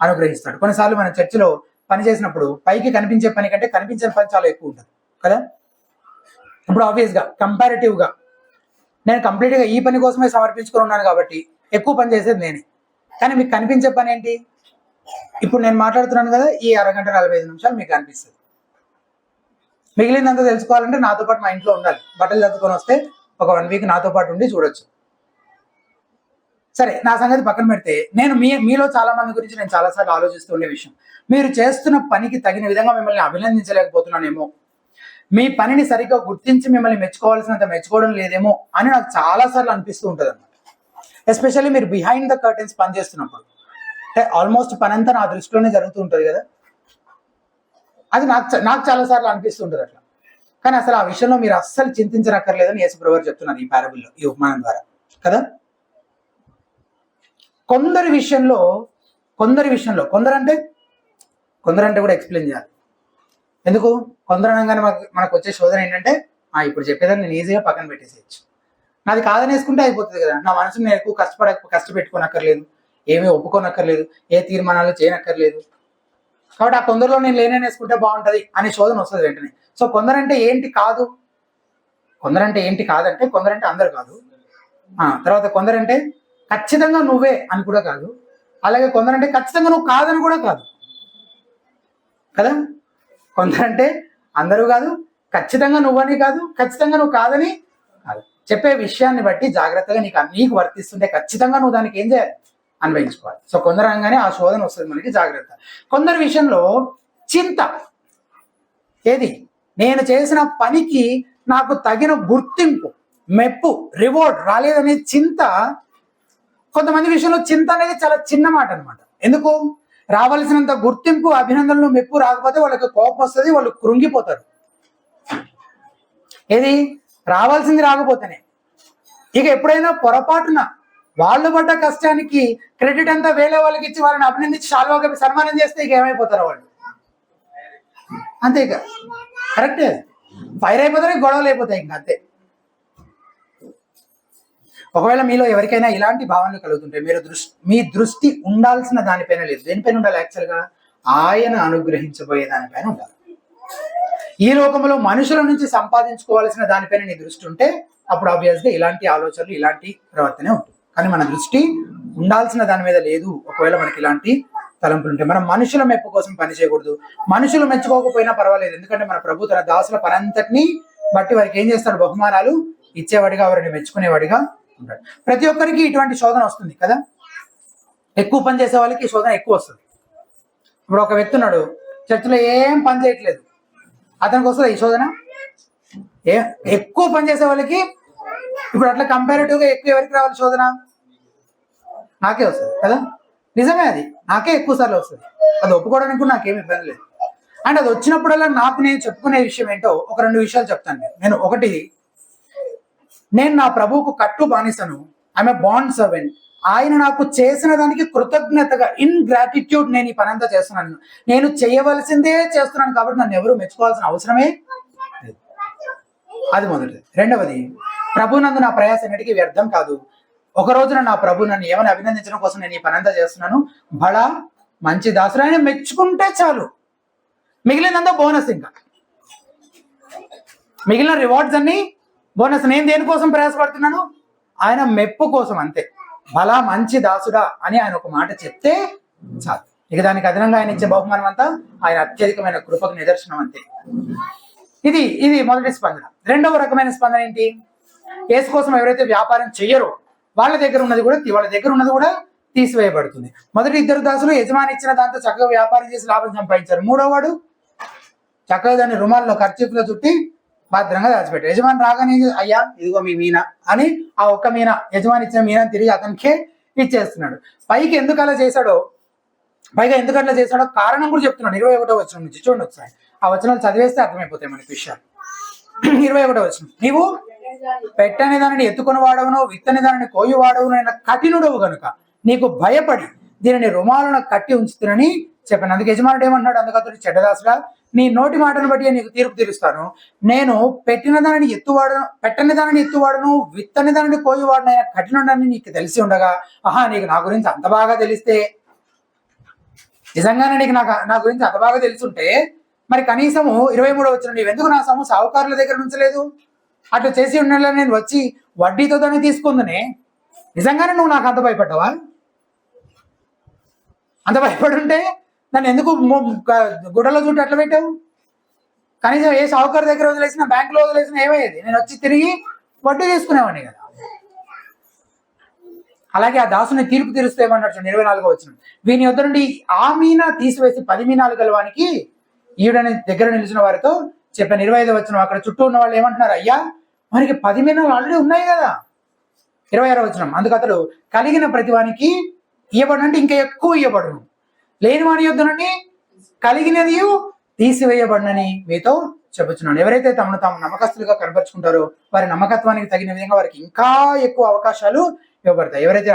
అనుగ్రహిస్తాడు. కొన్నిసార్లు మన చర్చిలో పని చేసినప్పుడు పైకి కనిపించే పని కంటే కనిపించని పని చాలా ఎక్కువ ఉంటుంది కదా. ఇప్పుడు ఆబ్వియస్గా కంపారిటివ్గా నేను కంప్లీట్గా ఈ పని కోసమే సమర్పించుకొని ఉన్నాను కాబట్టి ఎక్కువ పని చేసేది నేనే. కానీ మీకు కనిపించే పని ఏంటి? ఇప్పుడు నేను మాట్లాడుతున్నాను కదా, ఈ అరగంట 45 నిమిషాలు మీకు కనిపిస్తుంది. మిగిలిందంతా తెలుసుకోవాలంటే నాతో పాటు మా ఇంట్లో ఉండాలి. బట్టలు చదువుకొని వస్తే ఒక 1 వీక్ నాతో పాటు ఉండి చూడొచ్చు. సరే, నా సంగతి పక్కన పెడితే నేను మీలో చాలా మంది గురించి నేను చాలాసార్లు ఆలోచిస్తూ ఉండే విషయం, మీరు చేస్తున్న పనికి తగిన విధంగా మిమ్మల్ని అభినందించలేకపోతున్నానేమో, మీ పనిని సరిగ్గా గుర్తించి మిమ్మల్ని మెచ్చుకోవాల్సినంత మెచ్చుకోవడం లేదేమో అని నాకు చాలాసార్లు అనిపిస్తూ ఉంటుంది అనమాట. ఎస్పెషల్లీ మీరు బిహైండ్ ద కర్టెన్స్ పని చేస్తున్నప్పుడు, అంటే ఆల్మోస్ట్ పని అంతా నా దృష్టిలోనే జరుగుతూ ఉంటుంది కదా. అది నాకు చాలాసార్లు అనిపిస్తుంటుంది అట్లా. కానీ అసలు ఆ విషయంలో మీరు అస్సలు చింతించనక్కర్లేదని యేసుప్రభువు వారు చెప్తున్నారు ఈ పారబుల్లో, ఈ ఉపమానం ద్వారా కదా. కొందరి విషయంలో కొందరంటే కూడా ఎక్స్ప్లెయిన్ చేయాలి. ఎందుకు? కొందరు అనగానే మనకు వచ్చే శోధన ఏంటంటే, ఇప్పుడు చెప్పేదాన్ని నేను ఈజీగా పక్కన పెట్టేసేయచ్చు, నాది కాదనేసుకుంటే అయిపోతుంది కదా. నా మనసుని నేను ఎక్కువ కష్టపెట్టుకోనక్కర్లేదు, ఏమీ ఒప్పుకోనక్కర్లేదు, ఏ తీర్మానాలు చేయనక్కర్లేదు. కాబట్టి ఆ కొందరిలో నేను లేనేసుకుంటే బాగుంటుంది అనే శోధన వస్తుంది వెంటనే. సో కొందరంటే ఏంటి కాదంటే కొందరంటే అందరు కాదు. తర్వాత కొందరంటే ఖచ్చితంగా నువ్వే అని కూడా కాదు. అలాగే కొందరంటే ఖచ్చితంగా నువ్వు కాదని కూడా కాదు కదా. కొందరంటే అందరూ కాదు, ఖచ్చితంగా నువ్వని కాదు, ఖచ్చితంగా నువ్వు కాదని కాదు. చెప్పే విషయాన్ని బట్టి జాగ్రత్తగా నీకు వర్తిస్తుంటే ఖచ్చితంగా నువ్వు దానికి ఏం చేయాలి? అన్వయించుకోవాలి. సో కొందరు అనగానే ఆ శోధన వస్తుంది మనకి, జాగ్రత్త. కొందరి విషయంలో చింత, ఏది? నేను చేసిన పనికి నాకు తగిన గుర్తింపు, మెప్పు, రివార్డ్ రాలేదనే చింత. కొంతమంది విషయంలో చింత అనేది చాలా చిన్న మాట అనమాట. ఎందుకు? రావాల్సినంత గుర్తింపు, అభినందనలు, మెప్పు రాకపోతే వాళ్ళకి కోపం వస్తుంది, వాళ్ళు కృంగిపోతారు. ఏది? రావాల్సింది రాకపోతేనే. ఇక ఎప్పుడైనా పొరపాటున వాళ్ళు పడ్డ కష్టానికి క్రెడిట్ అంతా వేరే వాళ్ళకి ఇచ్చి వాళ్ళని అభినందించి శాల్వాగా సన్మానం చేస్తే ఇక ఏమైపోతారు వాళ్ళు? అంతే, ఇక కరెక్టే. ఫైర్ అయిపోతారు, గొడవలు అయిపోతాయి, ఇంకా అంతే. ఒకవేళ మీలో ఎవరికైనా ఇలాంటి భావనలు కలుగుతుంటే మీ దృష్టి ఉండాల్సిన దానిపైన లేదు. దేనిపైన ఉండాలి? యాక్చువల్గా ఆయన అనుగ్రహించబోయే దానిపైన ఉండాలి. ఈ లోకంలో మనుషుల నుంచి సంపాదించుకోవాల్సిన దానిపైన నీ దృష్టి ఉంటే అప్పుడు ఆబ్వియస్గా ఇలాంటి ఆలోచనలు, ఇలాంటి ప్రవర్తనే ఉంటుంది. కానీ మన దృష్టి ఉండాల్సిన దాని మీద లేదు. ఒకవేళ మనకి ఇలాంటి తలంపులు ఉంటే మనం మనుషుల మెప్పు కోసం పని చేయకూడదు. మనుషులు మెచ్చుకోకపోయినా పర్వాలేదు, ఎందుకంటే మన ప్రభు తన దాసుల పనంతటిని బట్టి వారికి ఏం చేస్తాడు? బహుమానాలు ఇచ్చేవాడిగా, వారిని మెచ్చుకునేవాడిగా ఉంటాడు. ప్రతి ఒక్కరికి ఇటువంటి శోధన వస్తుంది కదా. ఎక్కువ పని చేసే వాళ్ళకి శోధన ఎక్కువ వస్తుంది. ఇప్పుడు ఒక వ్యక్తి ఉన్నాడు, చర్చిలో ఏం పని చేయట్లేదు, అతనికి వస్తుంది ఈ శోధన. ఎక్కువ పని చేసే వాళ్ళకి ఇప్పుడు అట్లా కంపారిటివ్ గా ఎక్కువ ఎవరికి రావాలి శోధన? నాకే వస్తుంది కదా, నిజమే, అది నాకే ఎక్కువ సార్లు వస్తుంది. అది ఒప్పుకోవడానికి కూడా నాకేమి ఇబ్బంది లేదు. అండ్ అది వచ్చినప్పుడల్లా నాకు నేను చెప్పుకునే విషయం ఏంటో ఒక 2 విషయాలు చెప్తాను నేను. ఒకటి, నేను నా ప్రభువుకు కట్టు బానిసను, ఐఎమ్ ఏ బాండ్ సర్వెంట్. ఆయన నాకు చేసిన దానికి కృతజ్ఞతగా, ఇన్ గ్రాటిట్యూడ్ నేను ఈ పని అంతా చేస్తున్నాను. నేను చేయవలసిందే చేస్తున్నాను కాబట్టి నన్ను ఎవరు మెచ్చుకోవాల్సిన అవసరమే లేదు. అది మొదటిది. రెండవది, ప్రభునందు నా ప్రయాస ఎన్నిటికీ వ్యర్థం కాదు. ఒక రోజున నా ప్రభు నన్ను ఏమని అభినందించడం కోసం నేను ఈ పని అంతా చేస్తున్నాను, బడా మంచి దాసుడు, ఆయన మెచ్చుకుంటే చాలు, మిగిలినంతా బోనస్. ఇంకా మిగిలిన రివార్డ్స్ అన్ని బోనస్. నేను దేనికోసం ప్రయాసపడుతున్నాను? ఆయన మెప్పు కోసం, అంతే. బలా మంచి దాసుడా అని ఆయన ఒక మాట చెప్తే చాలు. ఇక దానికి అదనంగా ఆయన ఇచ్చే బహుమానం అంతా ఆయన అత్యధికమైన కృపకు నిదర్శనం, అంతే. ఇది మొదటి స్పందన. రెండవ రకమైన స్పందన ఏంటి? యేసు కోసం ఎవరైతే వ్యాపారం చెయ్యరో వాళ్ళ దగ్గర ఉన్నది కూడా తీసివేయబడుతుంది. మొదటి 2 దాసులు యజమాని ఇచ్చిన దాంతో చక్కగా వ్యాపారం చేసి లాభం సంపాదించారు. 3వ వాడు చక్కగా దాన్ని రుమాల్లో ఖర్చీపులో చుట్టి భద్రంగా దాచిపెట్టారు. యజమాని రాగానే, అయ్యా ఇదిగో మీ మీనా అని ఆ ఒక్క మీనా, యజమాని ఇచ్చిన మీనా తిరిగి అతనికే ఇచ్చేస్తున్నాడు. పైగా ఎందుకు అట్లా చేశాడో కారణం కూడా చెప్తున్నాడు. 21వ వచనం నుంచి చూడండి ఒకసారి. ఆ వచనాలు చదివేస్తే అర్థమైపోతాయి మనకి విషయాలు. 21వ వచనం, నీవు పెట్టని దానిని ఎత్తుకొని వాడవును, విత్తని దానిని కోయి వాడవును అయిన కఠినుడవు గనుక నీకు భయపడి దీనిని రుమాలను కట్టి ఉంచుతునని చెప్పాను. అందుకు యజమానుడు ఏమంటున్నాడు? అందుకు అతడు, చెడ్డదాసుడా, నీ నోటి మాటను బట్టి నీకు తీర్పు తీరుస్తాను. నేను పెట్టని దానిని ఎత్తువాడను, విత్తని దానిని కోయి వాడను అయిన కఠినుడని నీకు తెలిసి ఉండగా, నీకు నా గురించి అంత బాగా తెలిస్తే, నిజంగానే నీకు నా గురించి అంత బాగా తెలుసుంటే మరి కనీసము 23వ వచనం, నీవెందుకు నా సొమ్ము సావుకారుల దగ్గర ఉంచలేదు? అట్లా చేసి ఉండాల నేను వచ్చి వడ్డీతో దాన్ని తీసుకుందనే. నిజంగానే నువ్వు నాకు అంత భయపడ్డావా? అంత భయపడుంటే నన్ను ఎందుకు గుడ్డలో చుట్టూ అట్లా పెట్టావు? కనీసం ఏ సావుకారు దగ్గర వదిలేసినా, బ్యాంకులో వదిలేసినా ఏమయ్యేది? నేను వచ్చి తిరిగి వడ్డీ తీసుకునేవాడిని కదా. అలాగే ఆ దాసుని తీర్పు తీరుస్తేమన్నాడు 24వ వచనం, వీని వద్ద నుండి ఆ మీనా తీసివేసి 10 మీనాలు గలవానికి ఈవిడని దగ్గర నిలిచిన వారితో చెప్పాను. 25వ వచనం, అక్కడ చుట్టూ ఉన్న వాళ్ళు ఏమంటున్నారు? అయ్యా మనకి 10 మీనాలు ఆల్రెడీ ఉన్నాయి కదా. 26వ వచనం, అందుకు అతడు, కలిగిన ప్రతివానికి ఇవ్వబడినంటే ఇంకా ఎక్కువ ఇవ్వబడును, లేని వాని యొద్ద నుండి కలిగినది తీసివేయబడినని మీతో చెప్పుచున్నాను. ఎవరైతే తమను తాము నమ్మకస్తులుగా కనపరుచుకుంటారో వారి నమ్మకత్వానికి తగిన విధంగా వారికి ఇంకా ఎక్కువ అవకాశాలు ఇవ్వబడతాయి. ఎవరైతే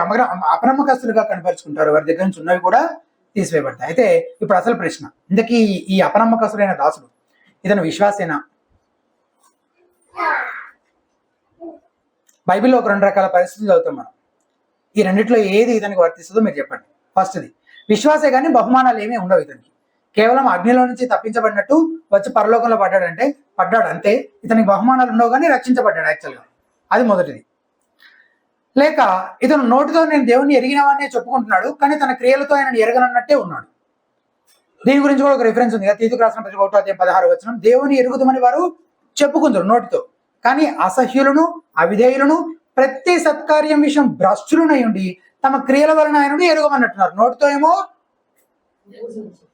అపనమ్మకస్తులుగా కనపరుచుకుంటారో వారి దగ్గర నుంచి ఉన్నవి కూడా తీసివేయబడతాయి. అయితే ఇప్పుడు అసలు ప్రశ్న, ఇంతకీ ఈ అపనమ్మకస్తులైన దాసుడు ఇతను విశ్వాసేనా? బైబిల్లో ఒక 2 రకాల పరిస్థితులు చదువుతాం మనం. ఈ రెండిట్లో ఏది ఇతనికి వర్తిస్తుందో మీరు చెప్పండి. ఫస్ట్ది, విశ్వాసే కానీ బహుమానాలు ఏమీ ఉండవు ఇతనికి. కేవలం అగ్నిలో నుంచి తప్పించబడినట్టు వచ్చి పరలోకంలో పడ్డాడు అంతే. ఇతనికి బహుమానాలు ఉండవు కానీ రక్షించబడ్డాడు యాక్చువల్గా. అది మొదటిది. లేక ఇతను నోటితో నేను దేవుణ్ణి ఎరిగినవానే చెప్పుకుంటున్నాడు కానీ తన క్రియలతో ఆయన ఎరగనన్నట్టే ఉన్నాడు. దీని గురించి కూడా ఒక రిఫరెన్స్ ఉంది. తీతుకు రాసిన 1:16 వచనం, దేవుని ఎరుగుదమని వారు చెప్పుకుంటారు నోటితో, కానీ అసహ్యులను, అవిధేయులను, ప్రతి సత్కార్యం విషయం భ్రష్టులనై ఉండి తమ క్రియల వలన ఆయనను ఎరుగమన్నట్టున్నారు. నోటితో ఏమో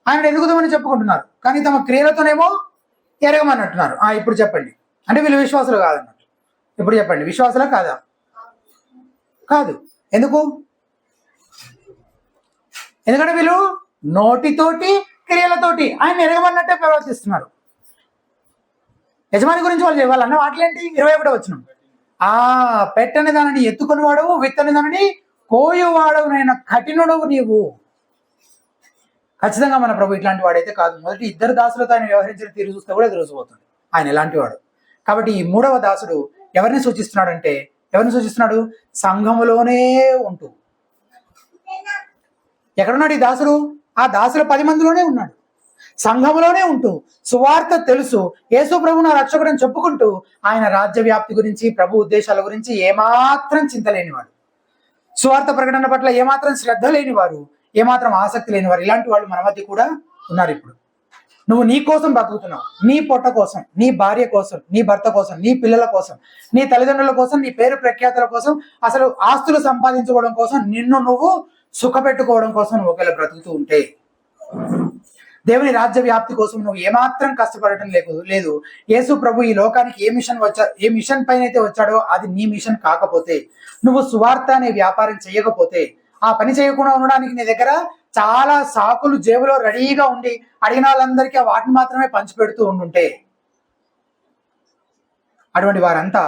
ఆయన ఎరుగుదామని చెప్పుకుంటున్నారు కానీ తమ క్రియలతోనేమో ఎరగమన్నట్టున్నారు. ఇప్పుడు చెప్పండి, అంటే వీళ్ళు విశ్వాసులు కాదన్నట్టు. ఇప్పుడు చెప్పండి, విశ్వాసులా కాదా? కాదు. ఎందుకు? ఎందుకంటే వీళ్ళు నోటితోటి క్రియలతోటి ఆయన ఎరగమన్నట్టే ప్రవర్తిస్తున్నారు. యజమాని గురించి వాళ్ళు అన్న వాటిలేంటి? 21వ వచనం, పెట్టని దానిని ఎత్తుకుని వాడవు, విత్తని దానిని కోయువాడవునైన కఠినుడవు నీవు. ఖచ్చితంగా మన ప్రభు ఇట్లాంటి వాడైతే కాదు. మొదటి 2 దాసులతో ఆయన వ్యవహరించిన తీరు చూస్తే కూడా తెలిసిపోతుంది ఆయన ఎలాంటి వాడు. కాబట్టి ఈ 3వ దాసుడు ఎవరిని సూచిస్తున్నాడు? సంఘములోనే ఉంటూ. ఎక్కడున్నాడు ఈ దాసుడు? ఆ దాసుల 10 మందిలోనే ఉన్నాడు. సంఘములోనే ఉంటూ సువార్త తెలుసు, యేసు ప్రభు నా రక్షకుడు అని చెప్పుకుంటూ ఆయన రాజ్య వ్యాప్తి గురించి, ప్రభు ఉద్దేశాల గురించి ఏమాత్రం చింత లేనివాడు, సువార్త ప్రకటన పట్ల ఏమాత్రం శ్రద్ధ లేనివారు, ఏమాత్రం ఆసక్తి లేనివారు, ఇలాంటి వాళ్ళు మన మధ్య కూడా ఉన్నారు. ఇప్పుడు నువ్వు నీ కోసం బతుకుతున్నావు, నీ పొట్ట కోసం, నీ భార్య కోసం, నీ భర్త కోసం, నీ పిల్లల కోసం, నీ తల్లిదండ్రుల కోసం, నీ పేరు ప్రఖ్యాతుల కోసం, అసలు ఆస్తులు సంపాదించుకోవడం కోసం, నిన్ను నువ్వు సుఖపెట్టుకోవడం కోసం నువ్వు ఒకవేళ బ్రతుకుతూ ఉంటే, దేవుని రాజ్య వ్యాప్తి కోసం నువ్వు ఏమాత్రం కష్టపడటం లేదు. యేసు ప్రభు ఈ లోకానికి ఏ మిషన్ పైన అయితే వచ్చాడో అది నీ మిషన్ కాకపోతే, నువ్వు సువార్త అనే వ్యాపారం చేయకపోతే, ఆ పని చేయకుండా ఉండడానికి నీ దగ్గర చాలా సాకులు జేబులో రెడీగా ఉండి అడిగిన వాళ్ళందరికీ వాటిని మాత్రమే పంచిపెడుతూ ఉండుంటే, అటువంటి వారంతా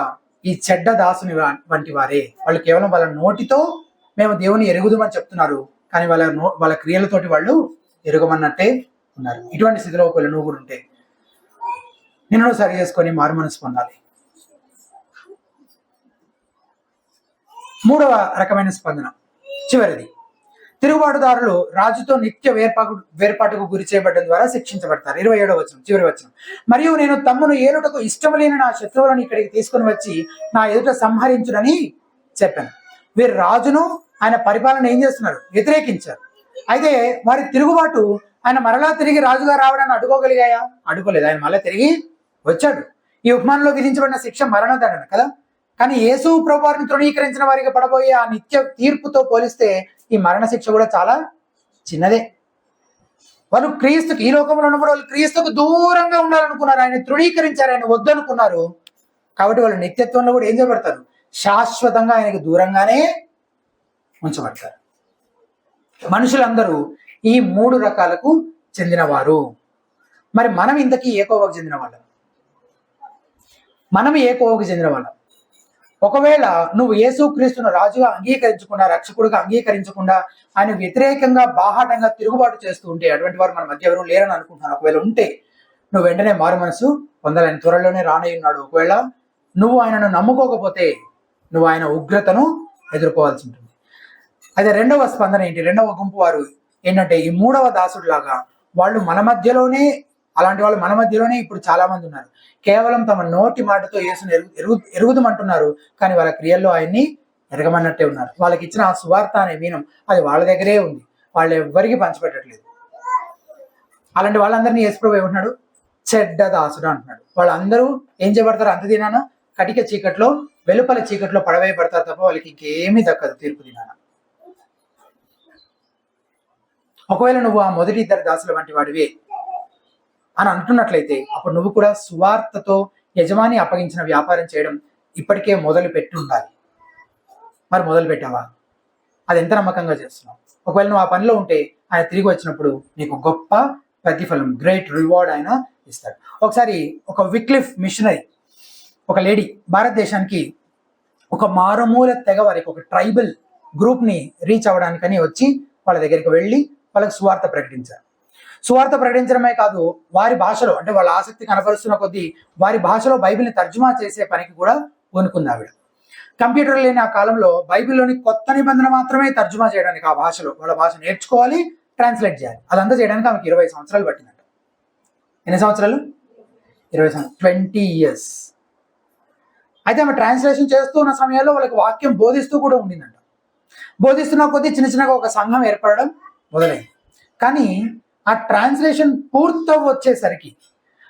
ఈ చెడ్డ దాసుని వంటి వారే. వాళ్ళు కేవలం వాళ్ళ నోటితో మేము దేవుని ఎరుగుదమని చెప్తున్నారు, కానీ వాళ్ళ క్రియలతోటి వాళ్ళు ఎరుగమన్నట్టే ఉన్నారు. ఇటువంటి స్థితిలో ఒకవేళ నువ్వు కూడా ఉంటే నిన్ను సరి చేసుకొని మారు మనసు పొందాలి. మూడవ రకమైన స్పందన, చివరిది. తిరుగుబాటుదారులు రాజుతో నిత్య వేర్పాటుకు గురి చేయబడడం ద్వారా శిక్షించబడతారు. 27వ వచనం, చివరి వచనం. మరియు నేను తమ్మును ఏలుటకు ఇష్టం లేని నా శత్రువులను ఇక్కడికి తీసుకుని వచ్చి నా ఎదుట సంహరించునని చెప్పాను. వీరు రాజును ఆయన పరిపాలన ఏం చేస్తున్నారు? వ్యతిరేకించారు. అయితే వారి తిరుగుబాటు ఆయన మరలా తిరిగి రాజుగా రావడాన్ని అడ్డుకోగలిగాయా? అడ్డుకోలేదు. ఆయన మళ్ళీ తిరిగి వచ్చాడు. ఈ ఉపమానంలో విధించబడిన శిక్ష మరణదండన కదా. కానీ యేసు ప్రభువారిని తృణీకరించిన వారికి పడబోయే ఆ నిత్య తీర్పుతో పోలిస్తే ఈ మరణ శిక్ష కూడా చాలా చిన్నదే. వాళ్ళు క్రీస్తుకి, ఈ లోకంలో ఉన్నప్పుడు వాళ్ళు క్రీస్తుకు దూరంగా ఉండాలనుకున్నారు, ఆయన తృణీకరించారు, ఆయన వద్దనుకున్నారు. కాబట్టి వాళ్ళు నిత్యత్వంలో కూడా ఏం చేయబడతారు? శాశ్వతంగా ఆయనకు దూరంగానే ఉంచబడతారు. మనుషులందరూ ఈ 3 రకాలకు చెందినవారు. మరి మనం ఇంతకీ ఏ కోవకు చెందిన వాళ్ళం? మనం ఏ కోవకు చెందిన వాళ్ళం? ఒకవేళ నువ్వు యేసుక్రీస్తును రాజుగా అంగీకరించకుండా, రక్షకుడిగా అంగీకరించకుండా ఆయన వ్యతిరేకంగా బాహాటంగా తిరుగుబాటు చేస్తూ ఉంటే, అటువంటి వారు మన మధ్య ఎవరు లేరని అనుకుంటున్నాను. ఒకవేళ ఉంటే నువ్వు వెంటనే మారు మనసు పొందాలని, త్వరలోనే రానయ్యున్నాడు. ఒకవేళ నువ్వు ఆయనను నమ్ముకోకపోతే నువ్వు ఆయన ఉగ్రతను ఎదుర్కోవాల్సి ఉంటుంది. అయితే రెండవ స్పందన ఏంటి? రెండవ గుంపు వారు ఏంటంటే ఈ 3వ దాసుడు లాగా వాళ్ళు మన మధ్యలోనే, అలాంటి వాళ్ళు మన మధ్యలోనే ఇప్పుడు చాలా మంది ఉన్నారు. కేవలం తమ నోటి మాటతో యేసుని ఎరుగుదమంటున్నారు, కానీ వాళ్ళ క్రియల్లో ఆయన్ని ఎరగమన్నట్టే ఉన్నారు. వాళ్ళకి ఇచ్చిన ఆ సువార్త అనే మీనం అది వాళ్ళ దగ్గరే ఉంది, వాళ్ళు ఎవ్వరికి పంచిపెట్టట్లేదు. అలాంటి వాళ్ళందరినీ యేసు ప్రభు ఏమంటున్నాడు? చెడ్డ దాసుడు అంటున్నాడు. వాళ్ళందరూ ఏం చేయబడతారు? అంత దినాన కటిక చీకట్లో, వెలుపల చీకట్లో పడవేయబడతారు తప్ప వాళ్ళకి ఇంకేమీ దక్కదు తీర్పు దినాన. ఒకవేళ నువ్వు ఆ మొదటి 2 దాసుల వంటి వాడివే అని అంటున్నట్లయితే, అప్పుడు నువ్వు కూడా సువార్తతో యజమాని అప్పగించిన వ్యాపారం చేయడం ఇప్పటికే మొదలు పెట్టి ఉండాలి. మరి మొదలు పెట్టావా? అది ఎంత నమ్మకంగా చేస్తున్నావు? ఒకవేళ నువ్వు ఆ పనిలో ఉంటే ఆయన తిరిగి వచ్చినప్పుడు నీకు గొప్ప ప్రతిఫలం, గ్రేట్ రివార్డ్ ఆయన ఇస్తాడు. ఒకసారి ఒక విక్లిఫ్ మిషనరీ, ఒక లేడీ భారతదేశానికి ఒక మారుమూల తెగ వారికి, ఒక ట్రైబల్ గ్రూప్ని రీచ్ అవ్వడానికని వచ్చి వాళ్ళ దగ్గరికి వెళ్ళి వాళ్ళకి సువార్త ప్రకటించారు. సువార్త ప్రకటించడమే కాదు, వారి భాషలో, అంటే వాళ్ళ ఆసక్తి కనపరుస్తున్న కొద్దీ వారి భాషలో బైబిల్ని తర్జుమా చేసే పనికి కూడా పూనుకుంది ఆవిడ. కంప్యూటర్ లేని ఆ కాలంలో బైబిల్లోని కొత్త నిబంధన మాత్రమే తర్జుమా చేయడానికి, ఆ భాషలో వాళ్ళ భాష నేర్చుకోవాలి, ట్రాన్స్లేట్ చేయాలి. అదంతా చేయడానికి ఆమెకి 20 సంవత్సరాలు పట్టిందంట. ఎన్ని సంవత్సరాలు? 20 సంవత్సరాలు, 20 years. అయితే ఆమె ట్రాన్స్లేషన్ చేస్తూ ఉన్న సమయంలో వాళ్ళకి వాక్యం బోధిస్తూ కూడా ఉండిందంట. బోధిస్తున్న కొద్దీ చిన్న చిన్నగా ఒక సంఘం ఏర్పడడం మొదలైంది. కానీ ఆ ట్రాన్స్లేషన్ వచ్చేసరికి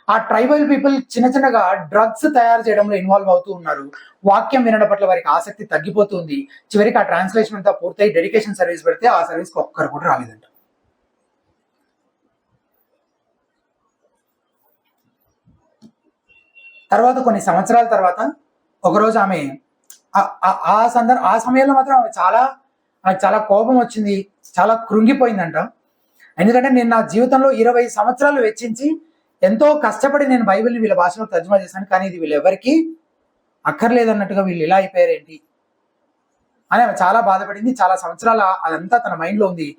ఆ ట్రైబల్ పీపుల్ చిన్న చిన్నగా డ్రగ్స్ తయారు చేయడంలో ఇన్వాల్వ్ అవుతూ ఉన్నారు. వాక్యం వినడం పట్ల వారికి ఆసక్తి తగ్గిపోతుంది. చివరికి ఆ ట్రాన్స్లేషన్ అంతా పూర్తయి డెడికేషన్ సర్వీస్ పెడితే ఆ సర్వీస్కి ఒక్కరు కూడా రాలేదంట. తర్వాత కొన్ని సంవత్సరాల తర్వాత ఒకరోజు ఆమె ఆ సమయంలో మాత్రం ఆమె చాలా కోపం వచ్చింది, చాలా కృంగిపోయిందంట. ఎందుకంటే నేను నా జీవితంలో 20 సంవత్సరాలు వెచ్చించి ఎంతో కష్టపడి నేను బైబిల్ని వీళ్ళ భాషలో తర్జుమా చేశాను, కానీ ఇది వీళ్ళెవరికి అక్కర్లేదన్నట్టుగా వీళ్ళు ఇలా అయిపోయారేంటి అని ఆమె చాలా బాధపడింది. చాలా సంవత్సరాల అదంతా తన మైండ్లో ఉంది.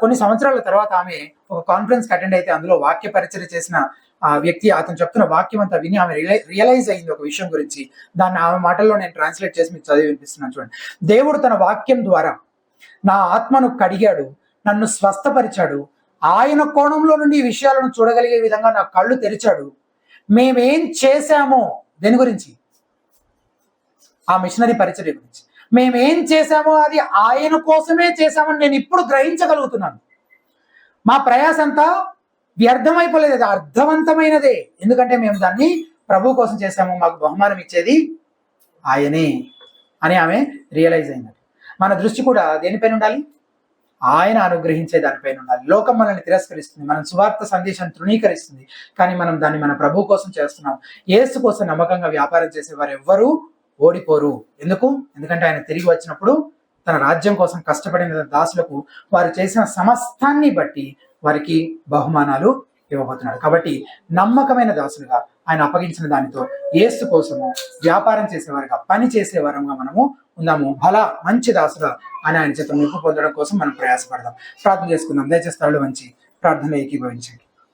కొన్ని సంవత్సరాల తర్వాత ఆమె ఒక కాన్ఫరెన్స్కి అటెండ్ అయితే అందులో వాక్య పరిచయం చేసిన ఆ వ్యక్తి అతను చెప్తున్న వాక్యం అంతా విని ఆమె రియలైజ్ అయింది ఒక విషయం గురించి. దాన్ని ఆమె మాటల్లో నేను ట్రాన్స్లేట్ చేసి మీకు చదివి వినిపిస్తున్నాను చూడండి. దేవుడు తన వాక్యం ద్వారా నా ఆత్మను కడిగాడు, నన్ను స్వస్థపరిచాడు, ఆయన కోణంలో నుండి ఈ విషయాలను చూడగలిగే విధంగా నా కళ్ళు తెరిచాడు. మేమేం చేశామో, దేని గురించి? ఆ మిషనరీ పరిచర్య గురించి. మేమేం చేశామో అది ఆయన కోసమే చేశామని నేను ఇప్పుడు గ్రహించగలుగుతున్నాను. మా ప్రయాస అంతా వ్యర్థమైపోలేదు, అది అర్థవంతమైనదే. ఎందుకంటే మేము దాన్ని ప్రభు కోసం చేశాము, మాకు బహుమానం ఇచ్చేది ఆయనే అని ఆమె రియలైజ్ అయినది. మన దృష్టి కూడా దేనిపైన ఉండాలి? ఆయన అనుగ్రహించే దానిపైన ఉండాలి. లోకం మనల్ని తిరస్కరిస్తుంది, మనం సువార్త సందేశాన్ని తృణీకరిస్తుంది, కానీ మనం దాన్ని మన ప్రభు కోసం చేస్తున్నాం. యేసు కోసం నమ్మకంగా వ్యాపారం చేసే వారు ఎవ్వరూ ఓడిపోరు. ఎందుకంటే ఆయన తిరిగి వచ్చినప్పుడు తన రాజ్యం కోసం కష్టపడిన దాసులకు వారు చేసిన సమస్తాన్ని బట్టి వారికి బహుమానాలు ఇవ్వబోతున్నాడు. కాబట్టి నమ్మకమైన దాసులుగా ఆయన అప్పగించిన దానితో యేసు కోసము వ్యాపారం చేసేవారుగా, పని చేసేవారంగా మనము ఉందాము. మంచి దాసుగా అని ఆయన చేత మెప్పు పొందడం కోసం మనం ప్రయాసపడదాం. ప్రార్థన చేసుకుందాం. దయచేసి తరలు వంచి ప్రార్థన ఏకీభవించండి.